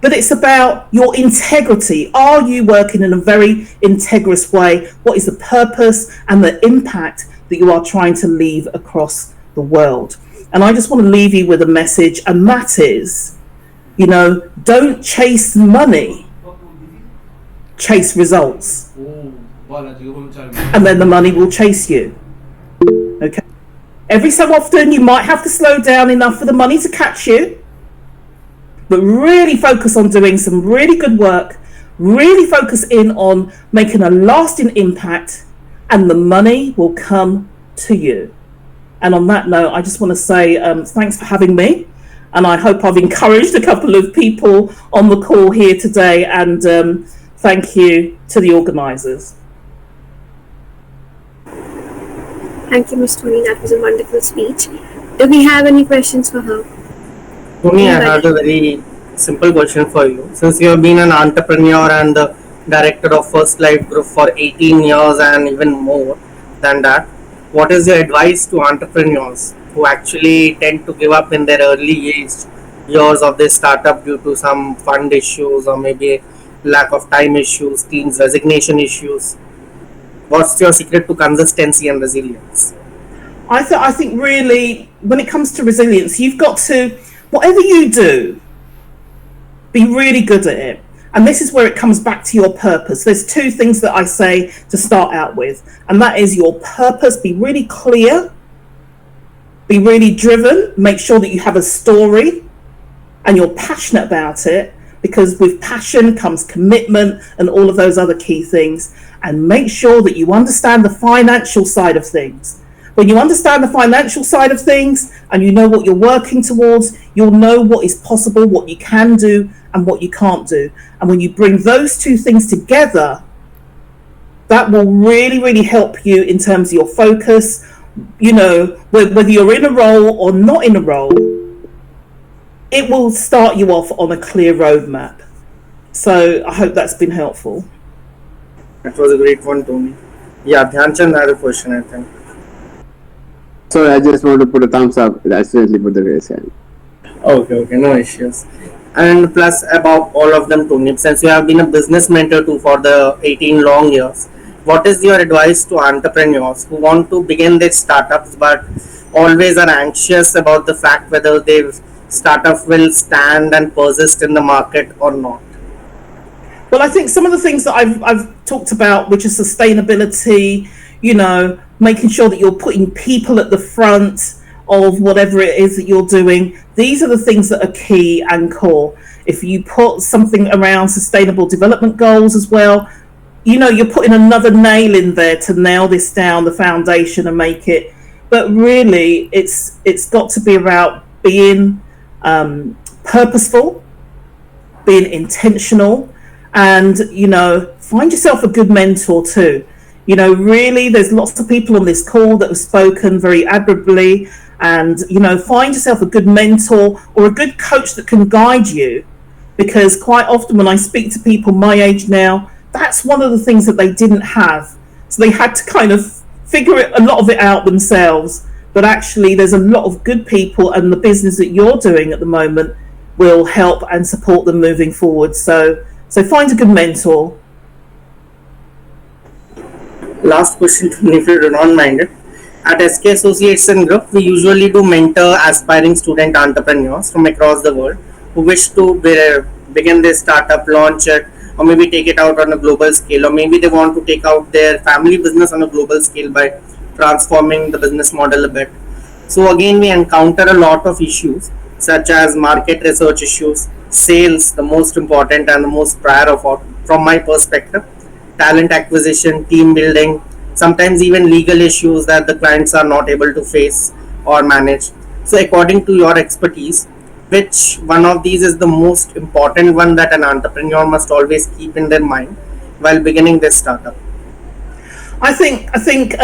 But it's about your integrity. Are you working in a very integrous way? What is the purpose and the impact that you are trying to leave across the world? And I just want to leave you with a message, and that is, don't chase money, chase results. And then the money will chase you. Okay. Every so often, you might have to slow down enough for the money to catch you, but really focus on doing some really good work, really focus in on making a lasting impact, and the money will come to you. And on that note, I just want to say thanks for having me. And I hope I've encouraged a couple of people on the call here today. And thank you to the organisers. Thank you, Ms. Tony. That was a wonderful speech. Do we have any questions for her? Tony, I have a very simple question for you. Since you have been an entrepreneur and the director of First Life Group for 18 years and even more than that, what is your advice to entrepreneurs who actually tend to give up in their early years of their startup due to some fund issues or maybe lack of time issues, team's resignation issues? What's your secret to consistency and resilience? I think really, when it comes to resilience, you've got to, whatever you do, be really good at it. And this is where it comes back to your purpose. There's two things that I say to start out with, and that is your purpose. Be really clear, be really driven, make sure that you have a story and you're passionate about it, because with passion comes commitment and all of those other key things. And make sure that you understand the financial side of things. When you understand the financial side of things and you know what you're working towards, you'll know what is possible, what you can do and what you can't do. And when you bring those two things together, that will really, really help you in terms of your focus. You know, whether you're in a role or not in a role, it will start you off on a clear roadmap. So I hope that's been helpful. That was a great one, Tony. Yeah, Dhyanchand had a question, I think. So I just want to put a thumbs up. Accidentally put the raise hand. Okay, no issues. And plus, above all of them, Tony, since you have been a business mentor too for the 18 long years, what is your advice to entrepreneurs who want to begin their startups but always are anxious about the fact whether their startup will stand and persist in the market or not? Well, I think some of the things that I've talked about, which is sustainability, you know, making sure that you're putting people at the front of whatever it is that you're doing. These are the things that are key and core. If you put something around sustainable development goals as well, you know, you're putting another nail in there to nail this down, the foundation, and make it. But really, it's got to be about being purposeful, being intentional, and, you know, find yourself a good mentor too. You know, really, there's lots of people on this call that have spoken very admirably, and, you know, find yourself a good mentor or a good coach that can guide you, because quite often when I speak to people my age now, that's one of the things that they didn't have. So they had to kind of figure a lot of it out themselves. But actually, there's a lot of good people, and the business that you're doing at the moment will help and support them moving forward. So find a good mentor. Last question, if you do not mind it. At SK Associates and Group, we usually do mentor aspiring student entrepreneurs from across the world who wish to begin their startup, launch it, or maybe take it out on a global scale, or maybe they want to take out their family business on a global scale by transforming the business model a bit. So again, we encounter a lot of issues such as market research issues, sales, the most important and the most prior of all, from my perspective, talent acquisition, team building, sometimes even legal issues that the clients are not able to face or manage. So according to your expertise, which one of these is the most important one that an entrepreneur must always keep in their mind while beginning their startup? I think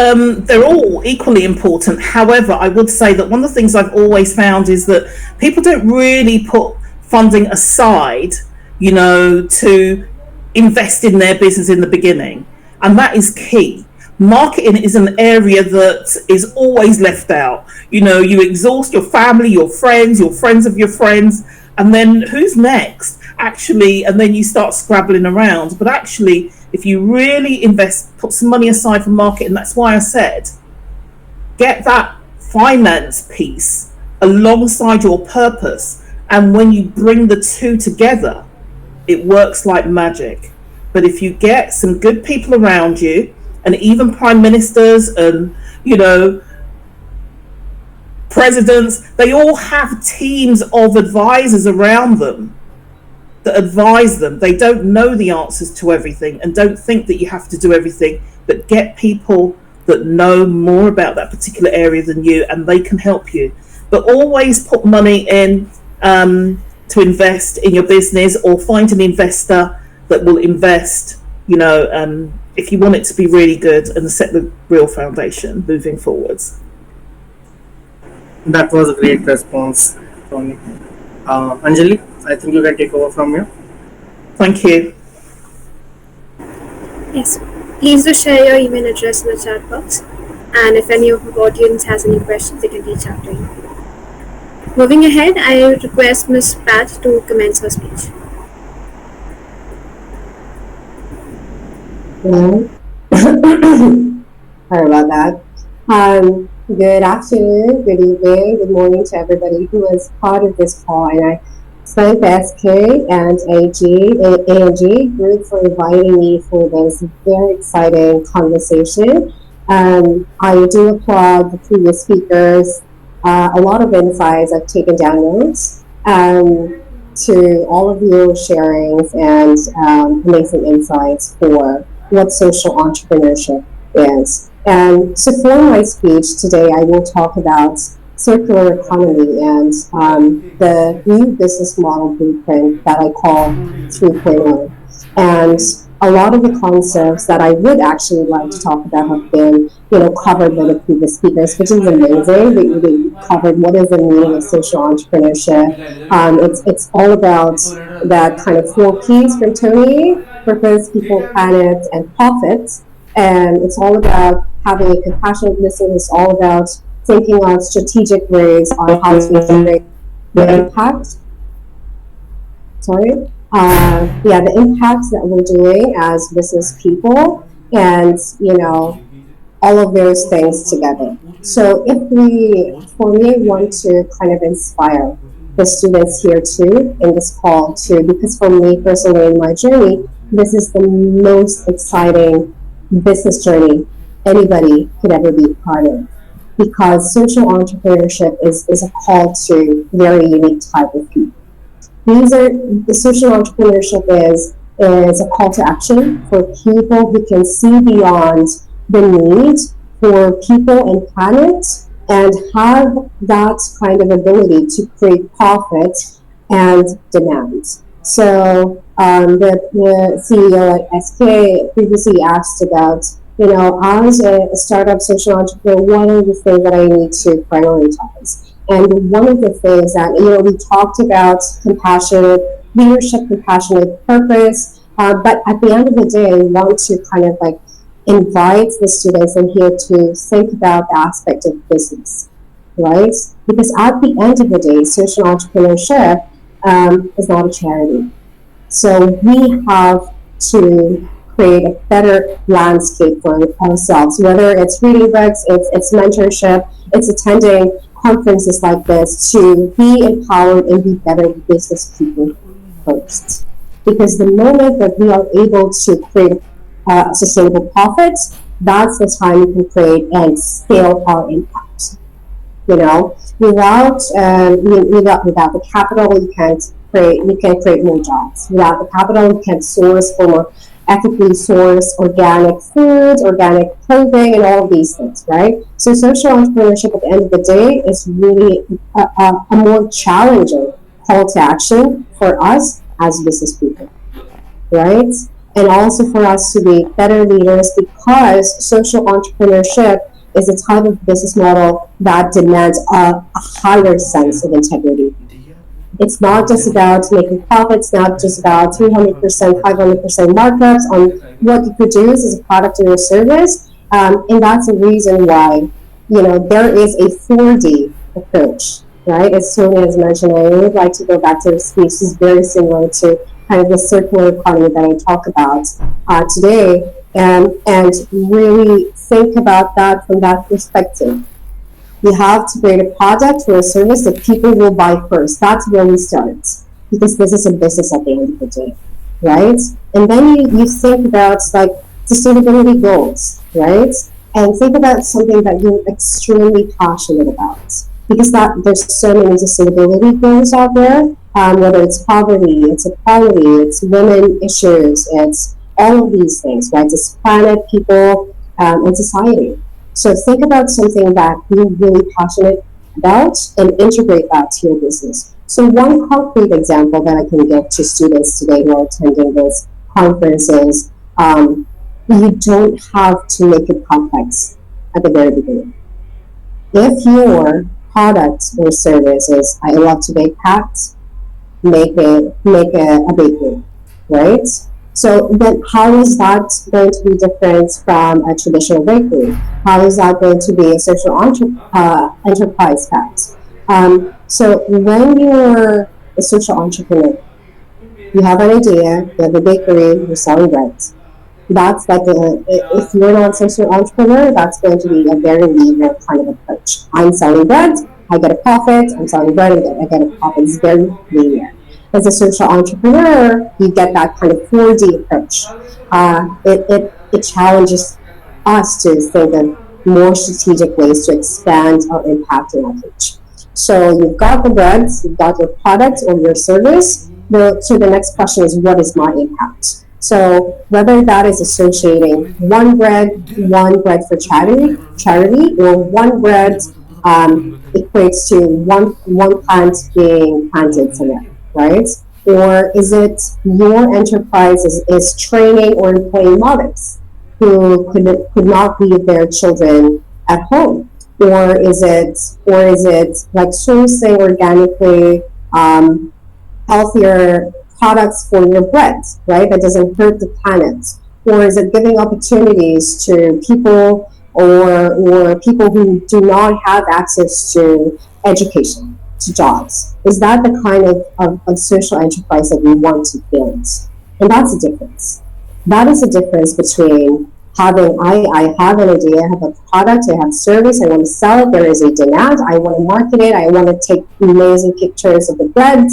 they're all equally important. However, I would say that one of the things I've always found is that people don't really put funding aside, you know, to invest in their business in the beginning. And that is key. Marketing is an area that is always left out. You know, you exhaust your family, your friends of your friends, and then who's next? Actually, and then you start scrabbling around. But actually, if you really invest, put some money aside for marketing, that's why I said, get that finance piece alongside your purpose. And when you bring the two together, it works like magic. But if you get some good people around you, and even prime ministers and, you know, presidents, they all have teams of advisors around them that advise them. They don't know the answers to everything, and don't think that you have to do everything, but get people that know more about that particular area than you, and they can help you. But always put money in to invest in your business, or find an investor that will invest, if you want it to be really good, and set the real foundation moving forwards. That was a great response, Tony. Anjali, I think you can take over from here. Thank you. Yes. Please do share your email address in the chat box. And if any of the audience has any questions, they can reach out to you. Moving ahead, I request Ms. Pat to commence her speech. Hello. Sorry about that. Good afternoon, good evening, good morning to everybody who is part of this call. And I thank the SK and ANG group for inviting me for this very exciting conversation. I do applaud the previous speakers. A lot of insights. I've taken down notes to all of your sharings and amazing insights for what social entrepreneurship is. And so for my speech today, I will talk about circular economy and the new business model blueprint that I call 3.0. And a lot of the concepts that I would actually like to talk about have been, covered by the previous speakers, which is amazing. We covered what is the meaning of social entrepreneurship. It's all about that kind of 4 Ps from Tony: purpose, people, planet, and profit. And it's all about having a compassionate listening. It's all about thinking on strategic ways on how to generate the impact. The impact that we're doing as business people, and all of those things together. So if we, for me, want to kind of inspire the students here too in this call too, because for me personally in my journey, this is the most exciting business journey anybody could ever be part of, because social entrepreneurship is a call to very unique type of people. The social entrepreneurship is a call to action for people who can see beyond the need for people and planet and have that kind of ability to create profit and demand. So the CEO at SK previously asked about, as a startup social entrepreneur, what are the things that I need to prioritize? And one of the things that, we talked about compassionate leadership, compassionate purpose, but at the end of the day, I want to kind of invite the students in here to think about the aspect of business, right? Because at the end of the day, social entrepreneurship is not a charity. So we have to create a better landscape for ourselves, whether it's reading books, it's mentorship, it's attending conferences like this, to be empowered and be better business people first. Because the moment that we are able to create sustainable profits, that's the time we can create and scale our impact. Without the capital, you can't create more jobs. Without the capital, you can't source for more ethically sourced organic foods, organic clothing, and all of these things, right? So social entrepreneurship at the end of the day is really a more challenging call to action for us as business people, right? And also for us to be better leaders, because social entrepreneurship is a type of business model that demands a higher sense of integrity. It's not just about making profits, not just about 300%, 500% markups on what you produce as a product or a service. And that's the reason why, there is a 4D approach, right? As Tony has mentioned, I would like to go back to the speech. It's very similar to kind of the circular economy that I talk about today, and really think about that from that perspective. You have to create a product or a service that people will buy first. That's where we start, because this is a business at the end of the day, right? And then you think about sustainability goals, right? And think about something that you're extremely passionate about. because that there's so many sustainability goals out there, whether it's poverty, it's equality, it's women issues, it's all of these things, right? It's planet, people, and society. So think about something that you're really passionate about and integrate that to your business. So one concrete example that I can give to students today who are attending this conference is you don't have to make it complex at the very beginning. If your product or service is, I love to bake hats, make a bakery, right? So then how is that going to be different from a traditional bakery? How is that going to be a social enterprise pact? So when you're a social entrepreneur, you have an idea, you have a bakery, you're selling bread. That's like if you're not a social entrepreneur, that's going to be a very linear kind of approach. I'm selling bread, I get a profit, I'm selling bread, I get a profit. It's very linear. As a social entrepreneur, you get that kind of 4D approach. It challenges us to think of more strategic ways to expand our impact and outreach. So you've got the bread, you've got your product or your service. So the next question is, what is my impact? So whether that is associating one bread for charity, or one bread equates to one plant being planted somewhere, right? Or is it your enterprise is training or employing mothers who could not leave their children at home? Or is it like sourcing organically healthier products for your bread, right? That doesn't hurt the planet. Or is it giving opportunities to people or people who do not have access to education, to jobs? Is that the kind of social enterprise that we want to build? And that's a difference. That is a difference between having, I have an idea, I have a product, I have a service, I want to sell it, there is a demand, I want to market it, I want to take amazing pictures of the bread.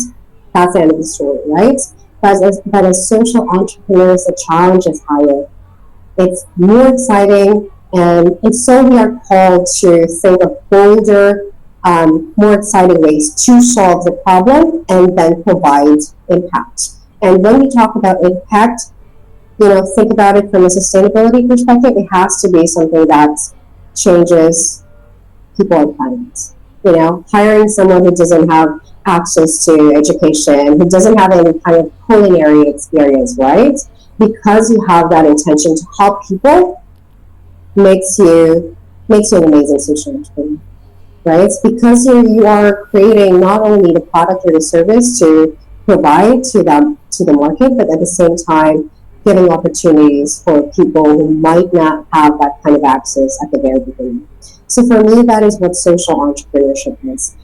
That's the end of the story, right? But as social entrepreneurs, the challenge is higher. It's more exciting, and so we are called to think of bolder, more exciting ways to solve the problem and then provide impact. And when we talk about impact, think about it from a sustainability perspective. It has to be something that changes people and planet. Hiring someone who doesn't have access to education, who doesn't have any kind of culinary experience, right? Because you have that intention to help people, makes you an amazing social entrepreneur, right? Because you are creating not only the product or the service to provide to the market, but at the same time giving opportunities for people who might not have that kind of access at the very beginning. So for me, that is what social entrepreneurship is.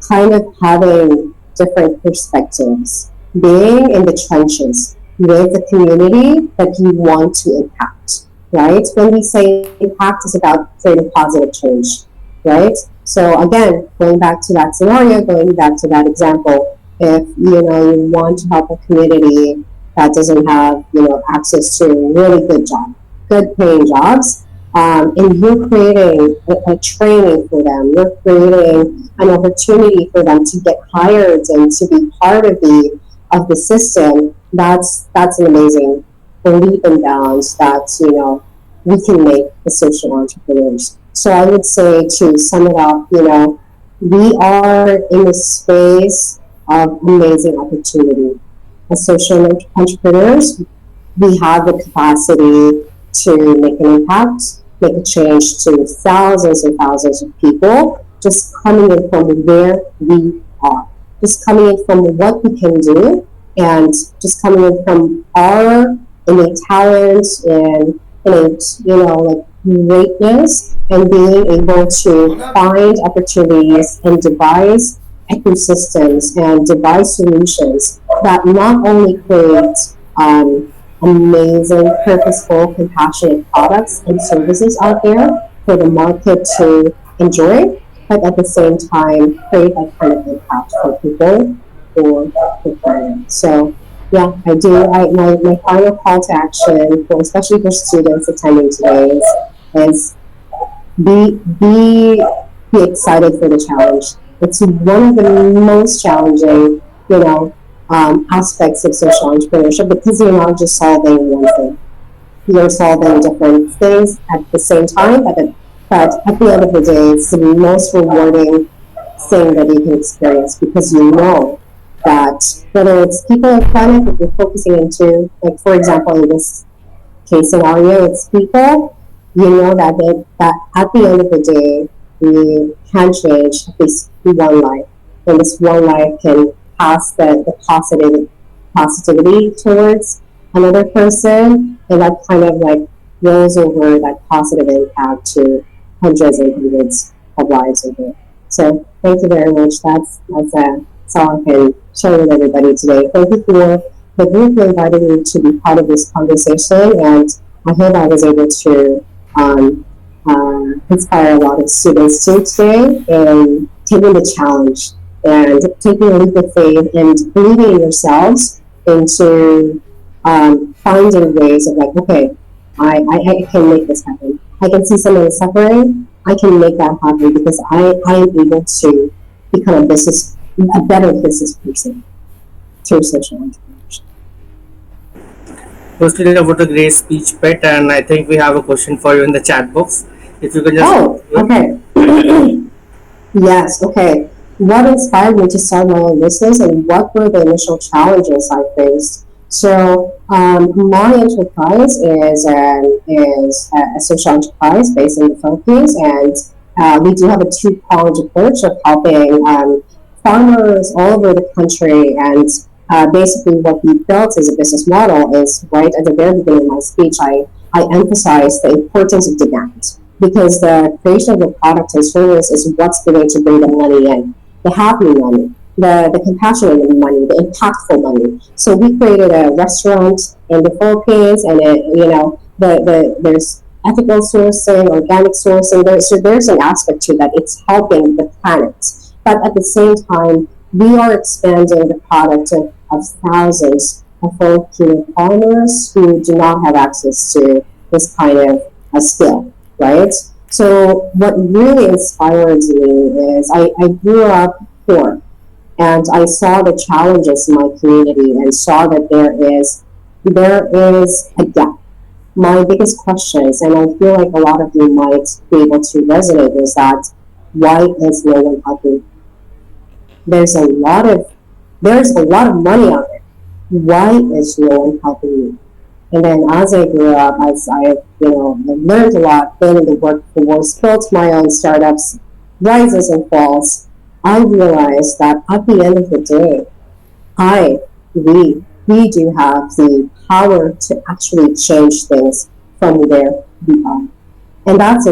Kind of having different perspectives, being in the trenches with the community that you want to impact, right? When we say impact, is about creating positive change, right? So again, going back to that scenario, going back to that example, if you want to help a community that doesn't have access to really good paying jobs, and you're creating a training for them, you're creating an opportunity for them to get hired and to be part of the system. That's an amazing leap and bounds that we can make as social entrepreneurs. So I would say, to sum it up, we are in a space of amazing opportunity. As social entrepreneurs, we have the capacity to make an impact, make a change to thousands and thousands of people, just coming in from where we are, just coming in from what we can do, and just coming in from our innate talent and innate, greatness, and being able to find opportunities and devise ecosystems and devise solutions that not only create amazing, purposeful, compassionate products and services out there for the market to enjoy, but at the same time create that kind of impact for people or the planet. So yeah, I do. My final call to action, especially for students attending today, is be be excited for the challenge. It's one of the most challenging, aspects of social entrepreneurship because you're not just solving one thing. You're solving different things at the same time, but at the end of the day, it's the most rewarding thing that you can experience because you know that whether it's people or planet that you're focusing into, like for example, in this case scenario, it's people, you know that at the end of the day, you can change at least one life. And this one life can pass the positivity towards another person, and that kind of like rolls over that positive impact to hundreds and hundreds of lives over. So thank you very much. That's all I can share with everybody today. Thank you for the group who invited me to be part of this conversation, and I hope I was able to inspire a lot of students too today in taking the challenge and taking a leap of faith and believing in yourselves into finding ways of like, okay, I can make this happen. I can see someone suffering. I can make that happen because I am able to become a better business person through social entrepreneurship. Firstly, what a great speech, Pet, and I think we have a question for you in the chat box. If you can just. Oh, okay. Yes, okay. What inspired me to start my own business and what were the initial challenges I faced? So, my enterprise is a social enterprise based in the Philippines, and we do have a two-pronged approach of helping farmers all over the country. And basically, what we built as a business model is right at the very beginning of my speech, I emphasized the importance of demand because the creation of the product and service is what's going to bring the money in, the happy money, the compassionate money, the impactful money. So we created a restaurant in the Philippines, and there's ethical sourcing, organic sourcing. So there's an aspect to that. It's helping the planet, but at the same time, we are expanding the product of thousands of Filipino farmers who do not have access to this kind of a skill, right? So what really inspires me is I grew up poor, and I saw the challenges in my community and saw that there is a gap. My biggest questions, and I feel like a lot of you might be able to resonate, is that why is no one helping? There's a lot of money out there. Why is no one helping me? And then as I grew up, as I learned a lot, been in the workforce, built my own startups, rises and falls, I realized that at the end of the day, we do have the power to actually change things from where we are. And that's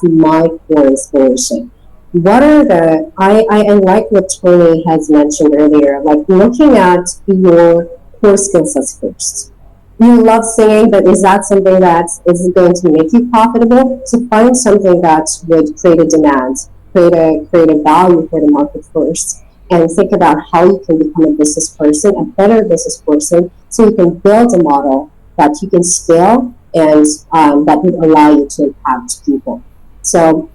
my core inspiration. What are I like what Tony has mentioned earlier, like looking at your core skill sets first. You love singing, but is that something that is going to make you profitable? So find something that would create a demand, create a value for the market first, and think about how you can become a business person, a better business person, so you can build a model that you can scale and that would allow you to impact people. So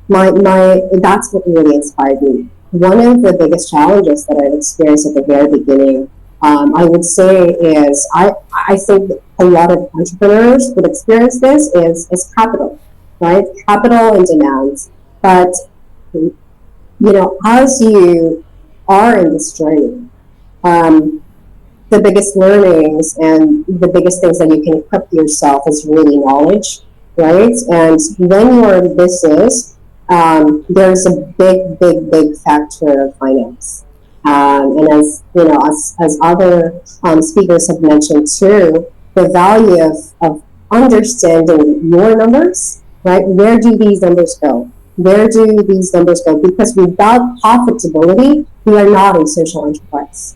that's what really inspired me. One of the biggest challenges that I've experienced at the very beginning, I would say, is I think a lot of entrepreneurs would experience this is capital, right? Capital and demands. But as you are in this journey, the biggest learnings and the biggest things that you can equip yourself is really knowledge, right? And when you are in business, there's a big factor of finance. And as as other speakers have mentioned too, the value of understanding your numbers, right? Where do these numbers go? Where do these numbers go? Because without profitability, we are not a social enterprise.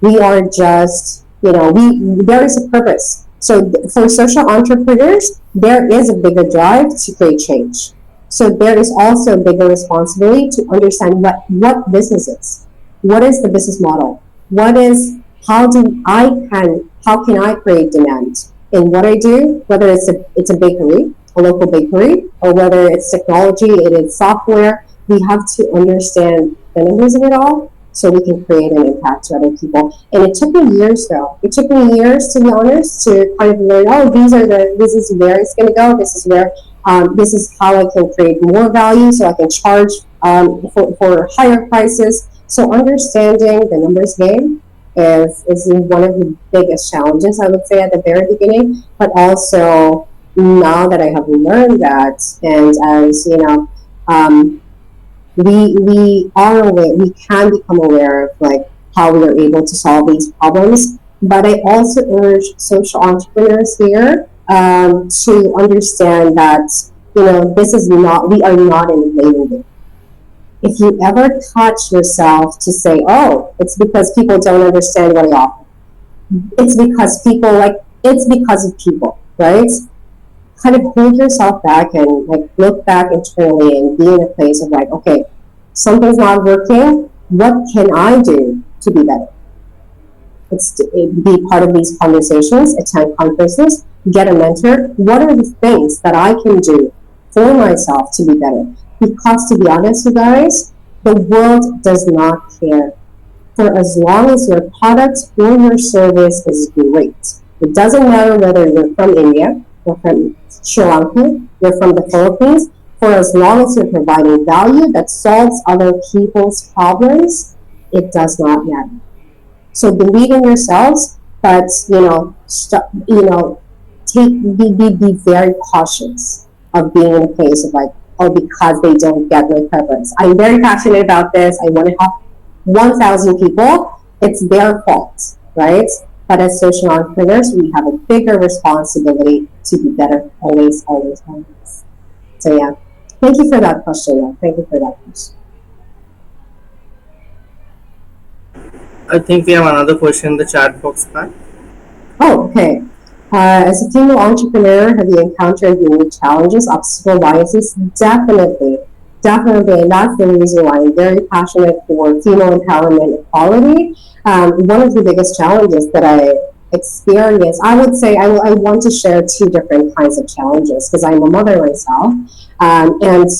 We are just, there is a purpose. So for social entrepreneurs, there is a bigger drive to create change. So there is also a bigger responsibility to understand what business is. What is the business model? How can I create demand in what I do, whether it's a bakery a local bakery, or whether it's technology, it is software. We have to understand the numbers of it all so we can create an impact to other people. And it took me years though. It took me years, to be honest, to kind of learn, oh, this is where it's going to go. This is where, this is how I can create more value so I can charge for higher prices. So understanding the numbers game is one of the biggest challenges, I would say, at the very beginning. But also now that I have learned that, and as you know, we are aware, we can become aware of like how we are able to solve these problems. But I also urge social entrepreneurs here to understand that this is not, we are not in a blaming game. If you ever catch yourself to say, oh, it's because people don't understand what I offer, it's because of people, right? Kind of hold yourself back and like look back internally and be in a place of like, okay, something's not working. What can I do to be better? Be part of these conversations, attend conferences, get a mentor. What are the things that I can do for myself to be better? Because to be honest, you guys, the world does not care for as long as your product or your service is great. It doesn't matter whether you're from India, you're from Sri Lanka, you're from the Philippines. For as long as you're providing value that solves other people's problems, it does not matter. So believe in yourselves, but be very cautious of being in a place of like, oh, because they don't get my purpose. I'm very passionate about this. I want to help 1,000 people. It's their fault, right? But as social entrepreneurs, we have a bigger responsibility to be better always, always, always. So yeah, thank you for that question. Thank you for that question. I think we have another question in the chat box, Pat. Oh, okay. As a female entrepreneur, have you encountered unique challenges, obstacle biases? Definitely. And that's the reason why I'm very passionate for female empowerment equality. One of the biggest challenges that I experience, I would say I want to share two different kinds of challenges because I'm a mother myself. And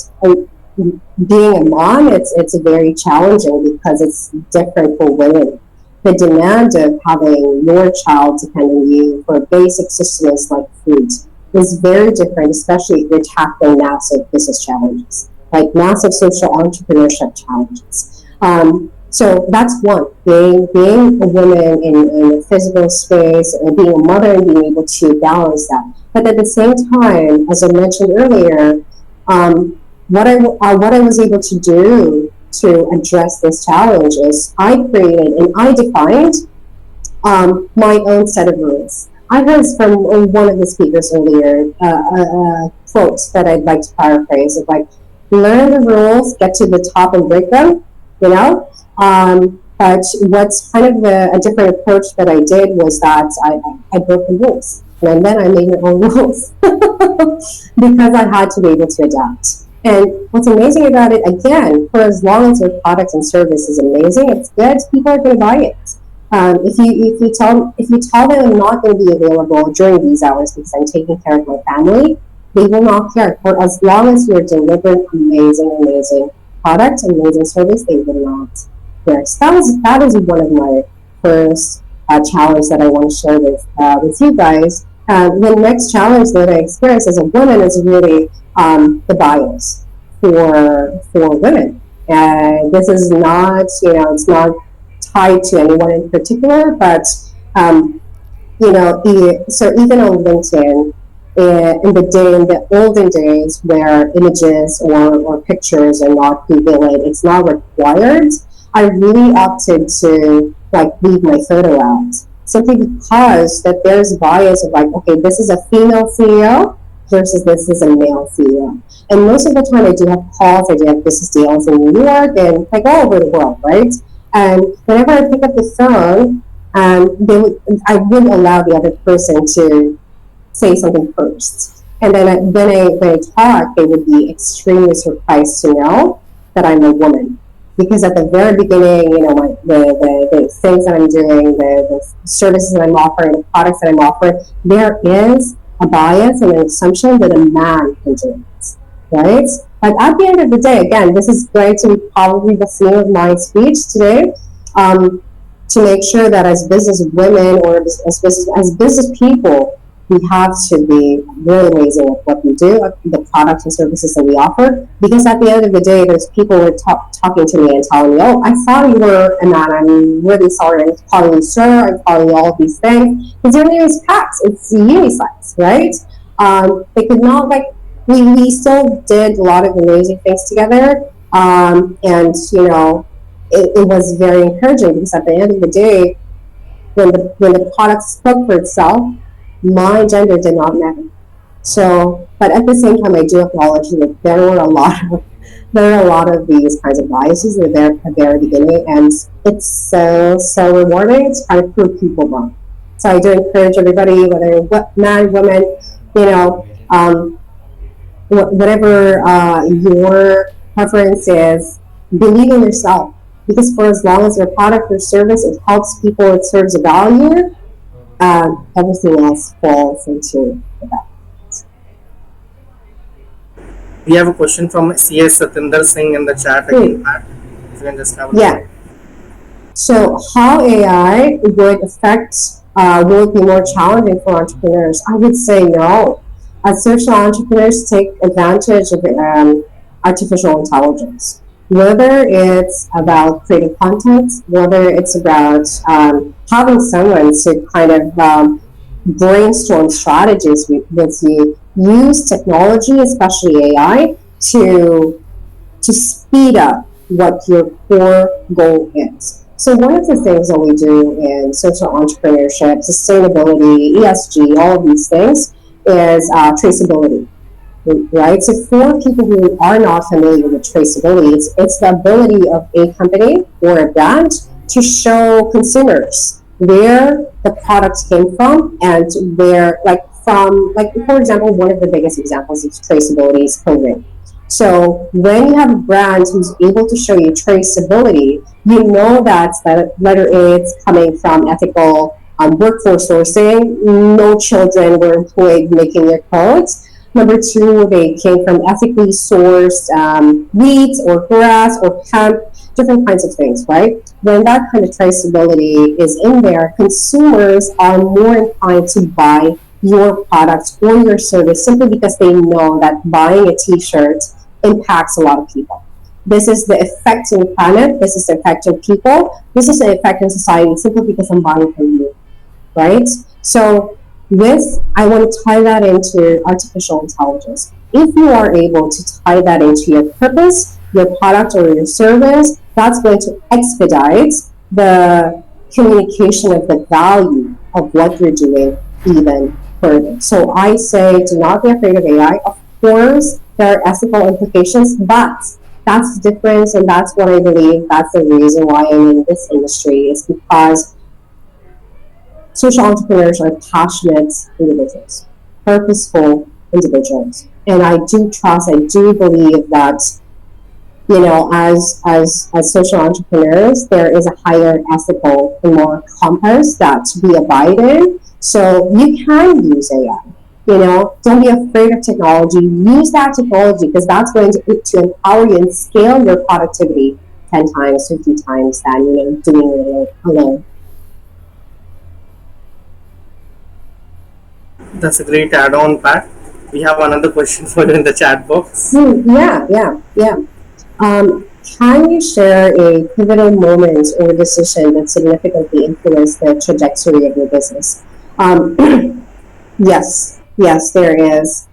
being a mom, it's very challenging because it's different for women. The demand of having your child depend on you for basic sustenance like food is very different, especially if you're tackling massive business challenges, like massive social entrepreneurship challenges. So that's one, being a woman in a physical space, and being a mother and being able to balance that. But at the same time, as I mentioned earlier, what I was able to do to address this challenge is I created and I defined my own set of rules. I heard from one of the speakers earlier quotes that I'd like to paraphrase of like, learn the rules, get to the top and break them, but what's kind of a different approach that I did was that I broke the rules. And then I made my own rules because I had to be able to adapt. And what's amazing about it, again, for as long as your product and service is amazing, it's good, people are going to buy it. If you tell them I'm not going to be available during these hours because I'm taking care of my family, they will not care. For as long as you're delivering amazing product, amazing service, they will not care. So that is one of my first challenge that I want to share with you guys. The next challenge that I experienced as a woman is really the bias for women. And this is not, it's not tied to anyone in particular, but, so even on LinkedIn, in the olden days where images or pictures are not prevalent, it's not required, I really opted to leave my photo out. Simply because that there's bias of okay, this is a female CEO versus this is a male CEO. And most of the time I do have calls, I do have business deals in New York and all over the world, right? And whenever I pick up the phone, I wouldn't allow the other person to say something first. And then when I talk, they would be extremely surprised to know that I'm a woman. Because at the very beginning, the things that I'm doing, the services that I'm offering, the products that I'm offering, there is a bias and an assumption that a man can do it, right? But at the end of the day, again, this is going to be probably the theme of my speech today. To make sure that as business women or as business people, we have to be really amazing with what we do, the products and services that we offer. Because at the end of the day, there's people who are talking to me and telling me, "Oh, I thought you were a man. I'm really sorry. I'm calling you sir. I'm calling you all of these things." Because your name is Pat. It's unisex, right? They could not like. We still did a lot of amazing things together, and it was very encouraging because at the end of the day, when the product spoke for itself, my gender did not matter. So, but at the same time, I do acknowledge that there are a lot of these kinds of biases that are there at the very beginning, and it's so rewarding to kind of prove people wrong. So I do encourage everybody, whether man, woman, whatever your preference is, believe in yourself. Because for as long as your product or service, it helps people, it serves a value, everything else falls into that. We have a question from CS Satinder Singh in the chat again. If you can just have a Yeah. So how AI would affect, will it be more challenging for entrepreneurs? I would say no. As social entrepreneurs take advantage of artificial intelligence. Whether it's about creating content, whether it's about having someone to kind of brainstorm strategies with you, use technology, especially AI, to speed up what your core goal is. So one of the things that we do in social entrepreneurship, sustainability, ESG, all of these things is traceability. Right? So for people who are not familiar with traceability, it's the ability of a company or a brand to show consumers where the products came from and where, for example, one of the biggest examples of traceability is clothing. So when you have a brand who's able to show you traceability, you know that letter A, it's coming from ethical workforce sourcing. No children were employed making their clothes. Number two, they came from ethically sourced wheat or grass or hemp, different kinds of things, right? When that kind of traceability is in there, consumers are more inclined to buy your product or your service simply because they know that buying a t-shirt impacts a lot of people. This is the effect in planet, this is the effect in people, this is the effect in society simply because I'm buying from you, right? So I want to tie that into artificial intelligence. If you are able to tie that into your purpose, your product or your service, that's going to expedite the communication of the value of what you're doing even further. So I say, do not be afraid of AI. Of course, there are ethical implications, but that's the difference, and that's what I believe, that's the reason why I'm in this industry, is because social entrepreneurs are passionate individuals, purposeful individuals. And I do believe that, as social entrepreneurs, there is a higher ethical and moral compass that we abide in. So you can use AI. Don't be afraid of technology. Use that technology because that's going to empower you and scale your productivity 10 times, 50 times than, doing it alone. That's a great add-on, Pat. We have another question for you in the chat box. Yeah. Can you share a pivotal moment or decision that significantly influenced the trajectory of your business? Yes, there is.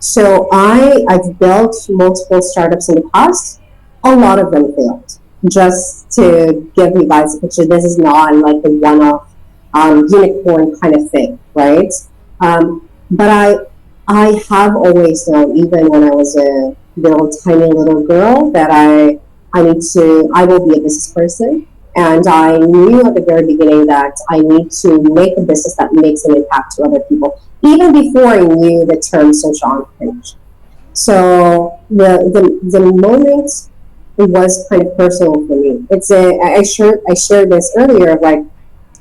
So I've built multiple startups in the past. A lot of them failed. Just to give you guys a picture, this is not like a one-off unicorn kind of thing, right? But I have always known, even when I was a tiny little girl, that I will be a business person. And I knew at the very beginning that I need to make a business that makes an impact to other people, even before I knew the term social entrepreneurship. So the moment, it was kind of personal for me. I shared this earlier, like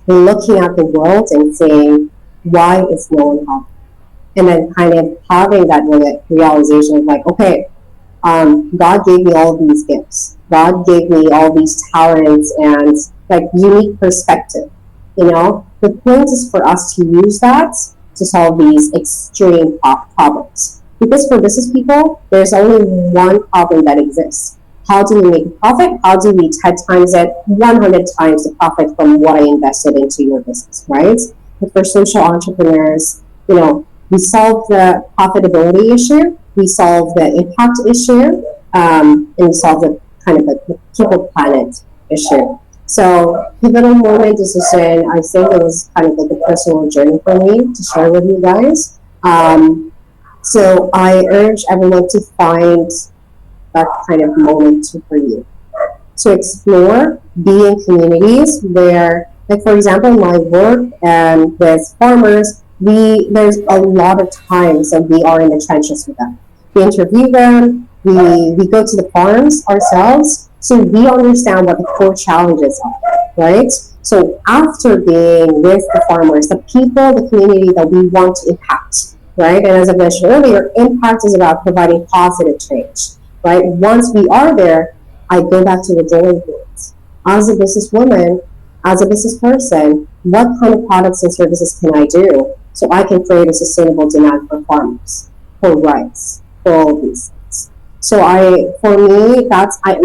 looking at the world and saying, why is no one helping? and then kind of having that realization of like, okay, God gave me all these gifts. God gave me all these talents and like unique perspective. You know, the point is for us to use that to solve these extreme problems. Because for business people, there's only one problem that exists. How do we make a profit? How do we 10 times it, 100 times the profit from what I invested into your business, right? But for social entrepreneurs, you know, we solve the profitability issue, we solve the impact issue, and we solve the kind of the people planet issue. So pivotal moment decision, I think it was kind of like a personal journey for me to share with you guys. So I urge everyone to find that kind of moment for you. To explore, be in communities where, like for example, my work with farmers, there's a lot of times that we are in the trenches with them. We interview them, we go to the farms ourselves, so we understand what the core challenges are, right? So after being with the farmers, the people, the community that we want to impact, right? And as I mentioned earlier, impact is about providing positive change, right? Once we are there, I go back to the drawing boards. As a businesswoman, as a business person, what kind of products and services can I do so I can create a sustainable demand for farmers, for rice, for all these things. So for me, that's my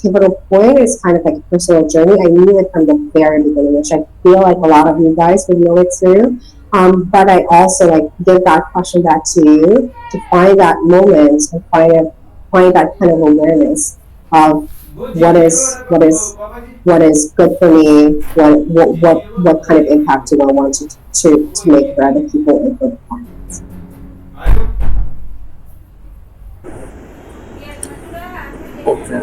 pivotal point is kind of like a personal journey. I knew it from the very beginning, which I feel like a lot of you guys would know it too. But I also like give that question back to you to find that moment and find that kind of awareness of what is good for me, what kind of impact do I want to make for other people and for the planet. Okay,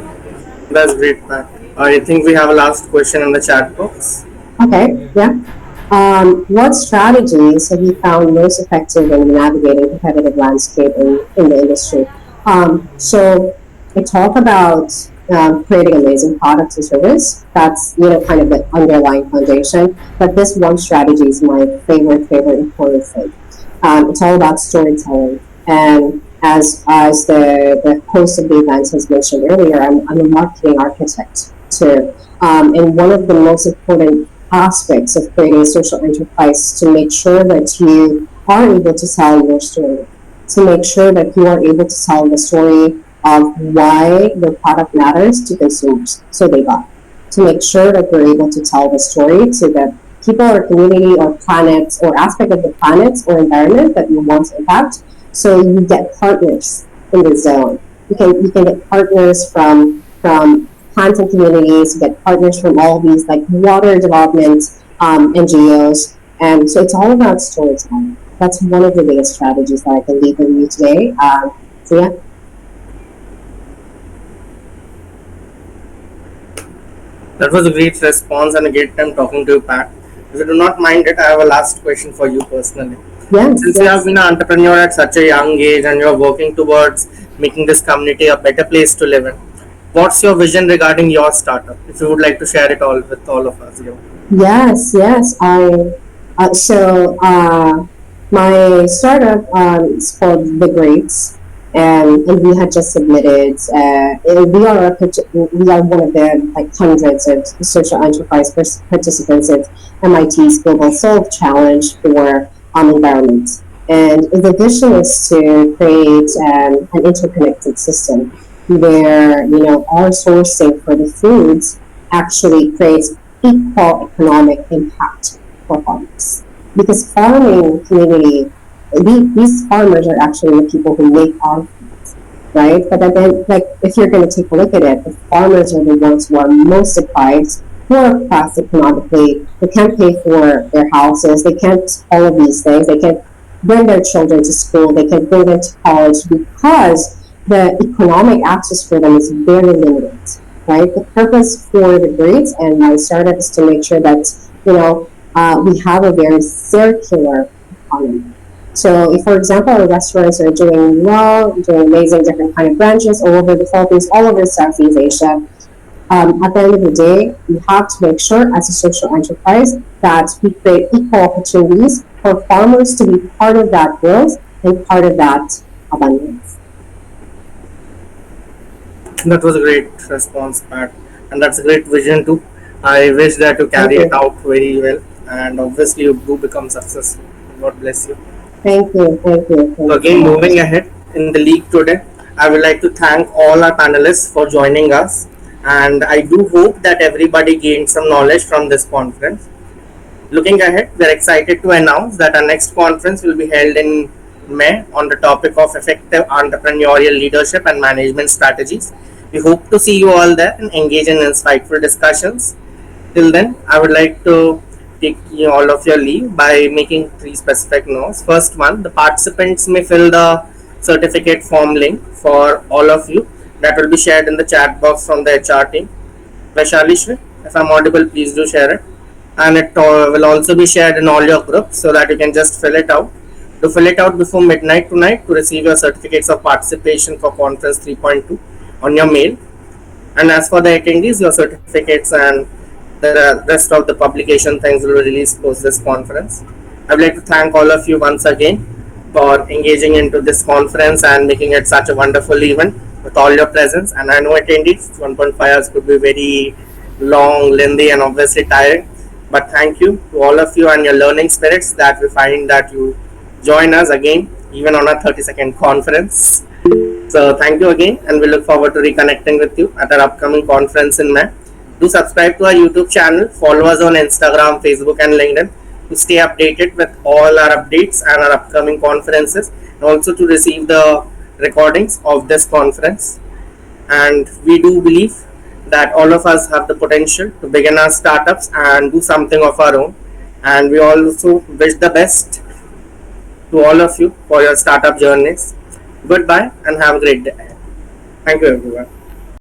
that's great, Pat. I think we have a last question in the chat box. Okay, yeah. What strategies have you found most effective in navigating competitive landscape in the industry? So I talk about creating amazing products and service. That's kind of the underlying foundation. But this one strategy is my favorite important thing. It's all about storytelling. And as the host of the event has mentioned earlier, I'm a marketing architect too. And one of the most important aspects of creating a social enterprise to make sure that you are able to tell your story, to make sure that you are able to tell the story of why the product matters to consumers, so they buy. To make sure that you're able to tell the story to the people or community or planet or aspect of the planet or environment that you want to impact, so you get partners in the zone. You can get partners from planting communities, you get partners from all these like water development NGOs, and so it's all about storytelling. That's one of the biggest strategies that I can leave with you today. So yeah. That was a great response and a great time talking to you, Pat. If you do not mind it, I have a last question for you personally. Yes, Since you have been an entrepreneur at such a young age and you are working towards making this community a better place to live in, what's your vision regarding your startup? If you would like to share it all with all of us here. Yes. My startup is called The Greats, and we had just submitted. We are one of the like hundreds of social enterprise participants of MIT's Global Solve Challenge for environment. And the vision is to create an interconnected system where our sourcing for the foods actually creates equal economic impact for farmers. Because farming community, these farmers are actually the people who make our foods, right? But then, like, if you're going to take a look at it, the farmers are the ones who are most deprived, who are oppressed economically. They can't pay for their houses. They can't all of these things. They can't bring their children to school. They can't bring them to college because the economic access for them is very limited, right? The purpose for the Greats and my startup is to make sure that we have a very circular economy. So if, for example, our restaurants are doing well, doing amazing different kind of branches all over the Philippines, all over Southeast Asia, at the end of the day, we have to make sure as a social enterprise that we create equal opportunities for farmers to be part of that growth and part of that abundance. That was a great response, Pat, and that's a great vision too. I wish that you carry Thank it you. out very well, and obviously you do become successful. God bless you. Thank you. Thank you. Thank So you so again, much. moving ahead in the league today, I would like to thank all our panelists for joining us, and I do hope that everybody gained some knowledge from this conference. Looking ahead, we are excited to announce that our next conference will be held in May on the topic of effective entrepreneurial leadership and management strategies. We hope to see you all there and engage in insightful discussions. Till then, I would like to take all of your leave by making three specific notes. First one, the participants may fill the certificate form link for all of you that will be shared in the chat box from the HR team. Vaishali Shri, if I'm audible, please do share it. And it will also be shared in all your groups so that you can just fill it out. To fill it out before midnight tonight to receive your certificates of participation for conference 3.2 on your mail. And as for the attendees, your certificates and the rest of the publication things will be released post this conference. I would like to thank all of you once again for engaging into this conference and making it such a wonderful event with all your presence. And I know attendees, 1.5 hours could be very long, lengthy, and obviously tiring. But thank you to all of you and your learning spirits that we find that you join us again, even on a 30-second conference. So thank you again, and we look forward to reconnecting with you at our upcoming conference in May. Do subscribe to our YouTube channel, follow us on Instagram, Facebook, and LinkedIn to stay updated with all our updates and our upcoming conferences, and also to receive the recordings of this conference. And we do believe that all of us have the potential to begin our startups and do something of our own. And we also wish the best to all of you for your startup journeys. Goodbye and have a great day. Thank you, everyone.